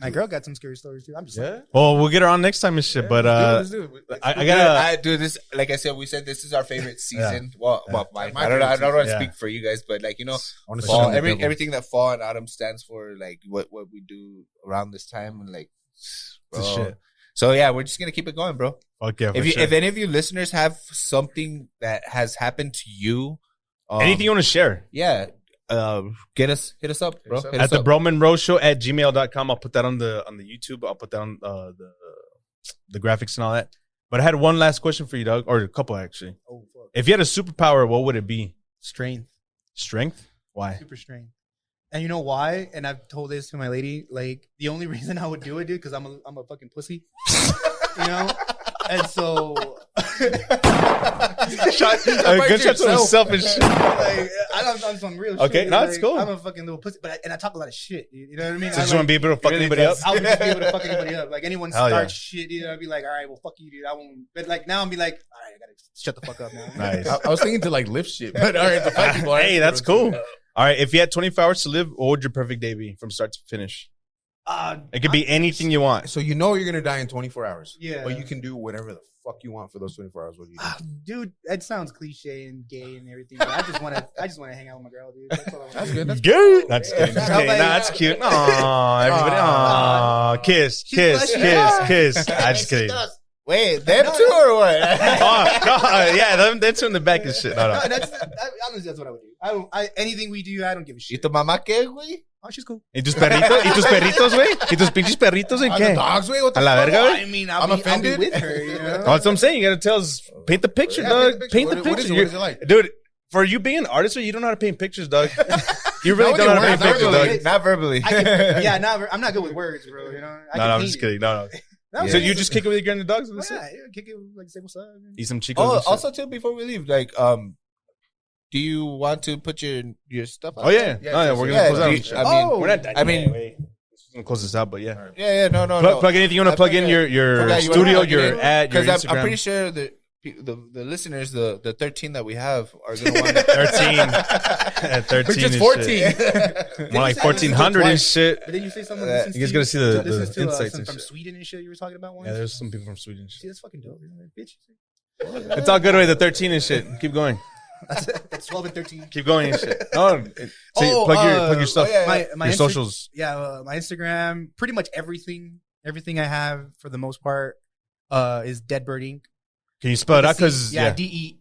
My girl got some scary stories too. I'm just like, well, we'll get her on next time and shit. But let's do it. I gotta do this. Like I said, we said this is our favorite season. Well, I don't know. I don't want to speak for you guys, but like fall. Everything that fall and autumn stands for, like what we do around this time, and like, bro. Shit. So yeah, we're just gonna keep it going, bro. Fuck yeah. If any of you listeners have something that has happened to you, anything you want to share, hit us up, bro. At the Monroe Show at gmail.com. I'll put that on the YouTube. I'll put that on the graphics and all that. But I had one last question for you, Doug, or a couple actually. oh fuck, If you had a superpower, what would it be? strength, Strength? Why? super strength. And you know why? And I've told this to my lady. Like the only reason I would do it, dude, because I'm a fucking pussy. You know. And so, gunshot to himself and shit. Like, I'm some real shit. Okay, no, it's cool. I'm a fucking little pussy, but I talk a lot of shit. You know what I mean? So you want to be able to fuck anybody up? I would just be able to fuck anybody up. Like anyone Hell starts shit, I'd be like, all right, well, fuck you, dude. I won't. But like now, I'm be like, all right, I gotta shut the fuck up now. Nice. I was thinking to like lift shit, but all right, to fight people. Hey, that's cool. All right, if you had 24 hours to live, what would your perfect day be from start to finish? It could be anything you want. So you know you're gonna die in 24 hours. Yeah. But you can do whatever the fuck you want for those 24 hours. What do you do? Dude, that sounds cliche and gay and everything. But I just want to hang out with my girl, dude. That's all I want. That's good. That's Good. Not just kidding. Just kidding. Nah, that's cute. Aw, everybody. Aw, kiss. I just kidding. Wait, them two or what? Yeah, them two in the back is shit. No. Honestly, that's what I would do. Anything we do, I don't give a ¿Y shit. tu mamá qué, güey? Oh, she's cool. ¿Y tus perritos, güey? ¿Y tus pinches perritos en On qué? the dogs, way. What the A la fuck? verga, güey? I mean, I'm I'll be offended. with her, you know? That's what I'm saying. You gotta tell us, paint the picture, Yeah, dog. Paint the What is picture. it? What is it like? Dude, for you being an artist, you don't know how to paint pictures, dog. You really Not don't know how with to paint your pictures, words, dog. Not verbally. I'm not good with words, bro. You know. No, I'm just kidding. No. No, So you just kick it with your girl and the dogs? Oh, That's it? yeah, kick it like say what's up. Eat some chicos. Oh, and shit. also too, before we leave, like, do you want to put your stuff out? Oh yeah, Yeah, oh, yeah. yeah, We're yeah. gonna Do close you- out. I mean, We're not done. I mean- yet, wait. We're gonna close this out, but yeah. Yeah, no. Plug anything you want to plug in your Forgot you studio, wanna plug your it in? ad, your Because Instagram. I'm pretty sure that the listeners, the 13 that we have, are going to want 13 Which is and 14. shit. More like 1400 and shit. But then you say someone Yeah. listens You guys to gotta see the listens to, insights some and from shit. Sweden and shit. You were talking about one. Yeah, there's some people from Sweden. and See, shit. that's fucking dope, bitch. It's all good way. The 13 and shit. Keep going. That's 12 and 13. Keep going and shit. Oh, so plug your stuff. My Your Insta- socials. Yeah, my Instagram. Pretty much everything I have for the most part is Deadbird Inc. Can you spell it out? Because yeah, DEAD,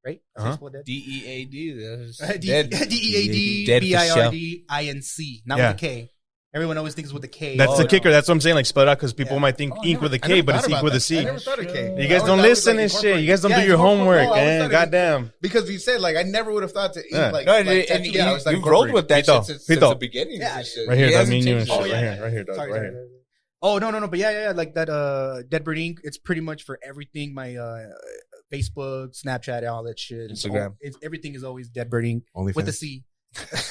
right? Uh-huh. DEAD. DEADBIRDINC, not Yeah. with a K. Everyone always thinks with a K. that's the kicker. That's what I'm saying. Like spell it out because people Yeah. might think ink with a K, but it's ink with a C. I never thought of K. You guys don't listen and shit. You guys don't do your homework, man. Goddamn. Because you said like I never would have thought to eat Yeah. like. No, like and tattoo. you, Yeah, I was like, you've rolled with that Pito, shit since Pito. the beginning. Yeah. and shit. Right here, He dog. hasn't Me and you and changed shit. it. Right here, dog. Sorry, Right sorry. here. Oh no, but yeah, like that Deadbird Inc. It's pretty much for everything. My Facebook, Snapchat, all that shit. Instagram. Everything is always Deadbird Inc. OnlyFans. with a C.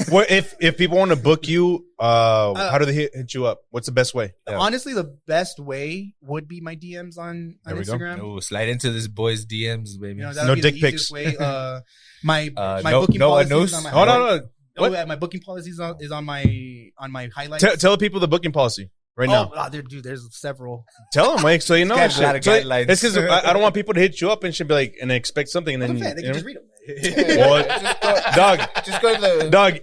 What if people want to book you? How do they hit you up? What's the best way? Honestly, the best way would be my DMs on There we go. Instagram. Oh, slide into this boy's DMs, baby. You know, No that'll be dick the pics. easiest way. My no- booking no one policy knows. is on my Oh no, no. Oh, What? yeah, my booking policy is on my highlights. Tell the people the booking policy right now. Dude, there's several. Tell them, like, so you know. Got a lot of shit. guidelines. It's because I don't want people to hit you up and should be like and expect something and then They can just read them. Well, dog, Just go to the. dog,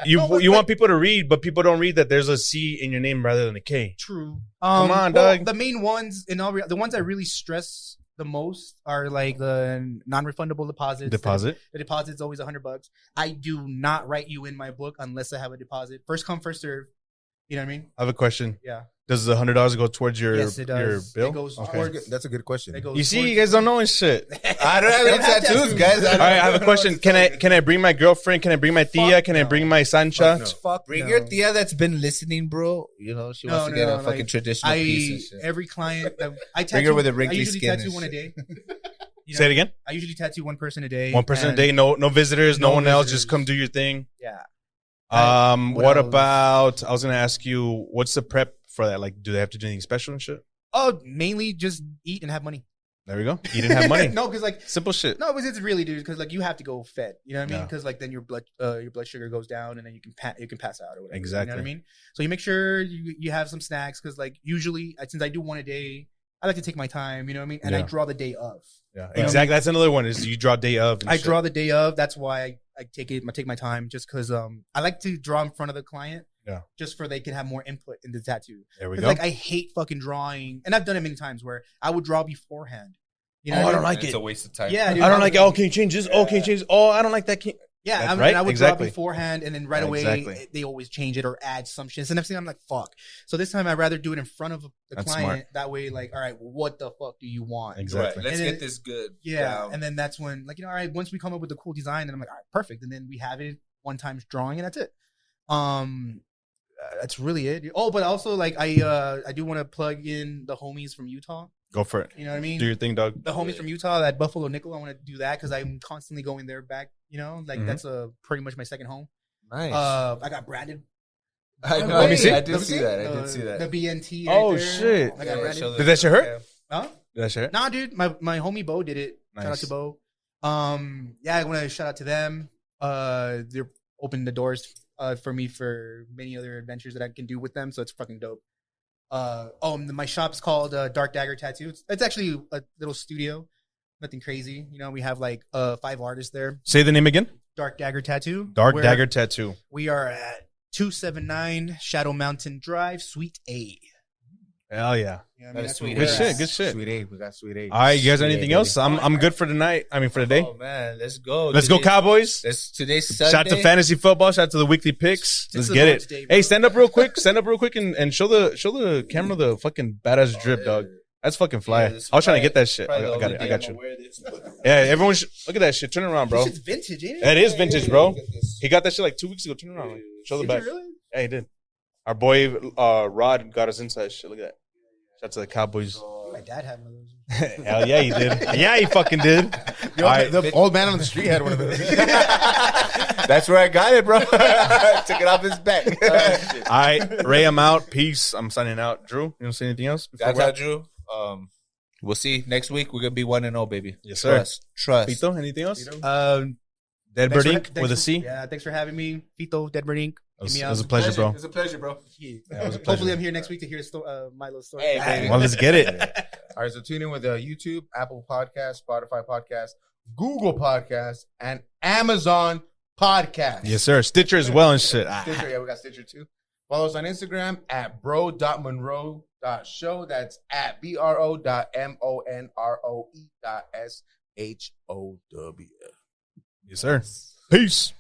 you want people to read, but people don't read that there's a C in your name rather than a K. True. Come on, well, dog. The main ones the ones I really stress the most are like the non-refundable deposits. Deposit. The deposit's always $100. I do not write you in my book unless I have a deposit. First come, first serve. You know what I mean? I have a question. Yeah. Does the $100 go towards your Yes, it your does. bill? It goes Okay. towards. That's a good question. It goes You see, towards- you guys don't know and shit. I don't have any tattoos, guys. All right, I have a question. Can I bring my girlfriend? Can I bring my tia? Fuck Can I no. bring my Sancha? Fuck Bring no. your tia that's been listening, bro. You know, she wants to get a fucking traditional piece and shit. Every client that I Bring her tattoo, with a I wrinkly usually skin tattoo and one a shit. day. You Say know, it again. I usually tattoo one person a day. One person a and- day. No visitors. No No one else. visitors. Just come do your thing. Yeah. What What else? about? I was gonna ask you, what's the prep for that? Like, do they have to do anything special and shit? Oh, mainly just eat and have money. There we go. You didn't have money. No, because like Simple shit. no, it's really, dude. Because like you have to go fed. You know what I mean? Yeah. Because like then your blood sugar goes down, and then you can pass out or whatever. You Exactly. know what I mean? So you make sure you have some snacks because like usually since I do one a day, I like to take my time. You know what I mean? And I Yeah. draw the day of. Yeah, You know exactly. That's another one. Is you draw day of. and I shit. draw the day of. That's why I take my time just because I like to draw in front of the client. Yeah. Just for they can have more input in the tattoo. There we Because go. like I hate fucking drawing, and I've done it many times where I would draw beforehand. You know Oh, what I don't mean? like It's it. a waste of time. Yeah, dude, I don't like it. Oh, can you change this? Oh, can you change this? Oh, I don't like that. Yeah, That's I mean, right, I would exactly. draw beforehand, and then right away Exactly. they always change it or add some shit. So next thing I'm like, fuck. So this time I'd rather do it in front of the That's client. smart. That way, like, all right, what the fuck do you want? Exactly. Let's And then- get this good. Yeah, down. and then that's when, like, all right, once we come up with a cool design, then I'm like, all right, perfect, and then we have it one time drawing, and that's it. That's really it. Oh, but also like I do want to plug in the homies from Utah. Go for it. You know what I mean? Do your thing, dog. The homies from Utah, that Buffalo Nickel, I want to do that because I'm constantly going there back. You know, like Mhm. that's pretty much my second home. Nice. I got branded. I know. Let me see. I did see that. I did see The that. BNT. Oh, right there. shit. I got branded. Did that shit hurt? Huh? Did that shit? Nah, dude. My homie Bo did it. Shout out Nice. to Bo. Yeah, I want to shout out to them. They're opening the doors for me for many other adventures that I can do with them. So it's fucking dope. My shop's called Dark Dagger Tattoo. It's actually a little studio, nothing crazy. You know, we have like 5 artists there. Say the name again. Dark Dagger Tattoo. Dagger Tattoo. We are at 279 Shadow Mountain Drive, Suite A. Hell yeah. Yeah, That is that's sweet. where Good we're shit. at. Good shit. Sweet A. We got Sweet A. All right, you guys, Sweet anything A, else? baby. I'm good for tonight. I mean, for the day. Oh man, let's go. Let's go, Cowboys. Today's Sunday. Shout out to fantasy football. Shout out to the weekly picks. Let's the get Lord's it. Day, bro. Hey, stand up real quick. Stand up real quick and show the camera the fucking badass drip, dog. That's fucking fly. Yeah, I this was trying to probably- get that shit. probably the I got only it. I day got I'm you. gonna wear this. Yeah, everyone should look at that shit. Turn it around, bro. This shit's vintage, ain't it? That is vintage, bro. Look at this. He got that shit like 2 weeks ago. Turn it around. Show the Did back. you really? Yeah, he did. Our boy Rod got us inside shit. Look at that. Shout out to the Cowboys. My dad had one of those. Hell yeah, he did. Yeah, he fucking did. The All right. the old man on the street had one of those. That's where I got it, bro. Took it off his back. All right, Ray, I'm out. Peace. I'm signing out. Drew, you want to say anything else? before That's we how wrap? Drew. We'll see next week. We're gonna be 1-0, baby. Yes, sir. Trust. Fito, anything else? Thanks Deadbird for- Inc. thanks with a for- C. Yeah, thanks for having me. Fito, Deadbird Inc. It was, Hit me it up. was a pleasure, bro. It's a pleasure, bro. Yeah. it was a pleasure. Hopefully, I'm here next week to hear Milo's story. Hey, baby. Well, let's get it. All right, so tune in with YouTube, Apple Podcast, Spotify Podcast, Google Podcast, and Amazon Podcast. Yes, sir. Stitcher as well and shit. Stitcher, yeah, we got Stitcher too. Follow us on Instagram at bro.monroe.show. That's at bro.monroe.show. Yes, sir. Peace.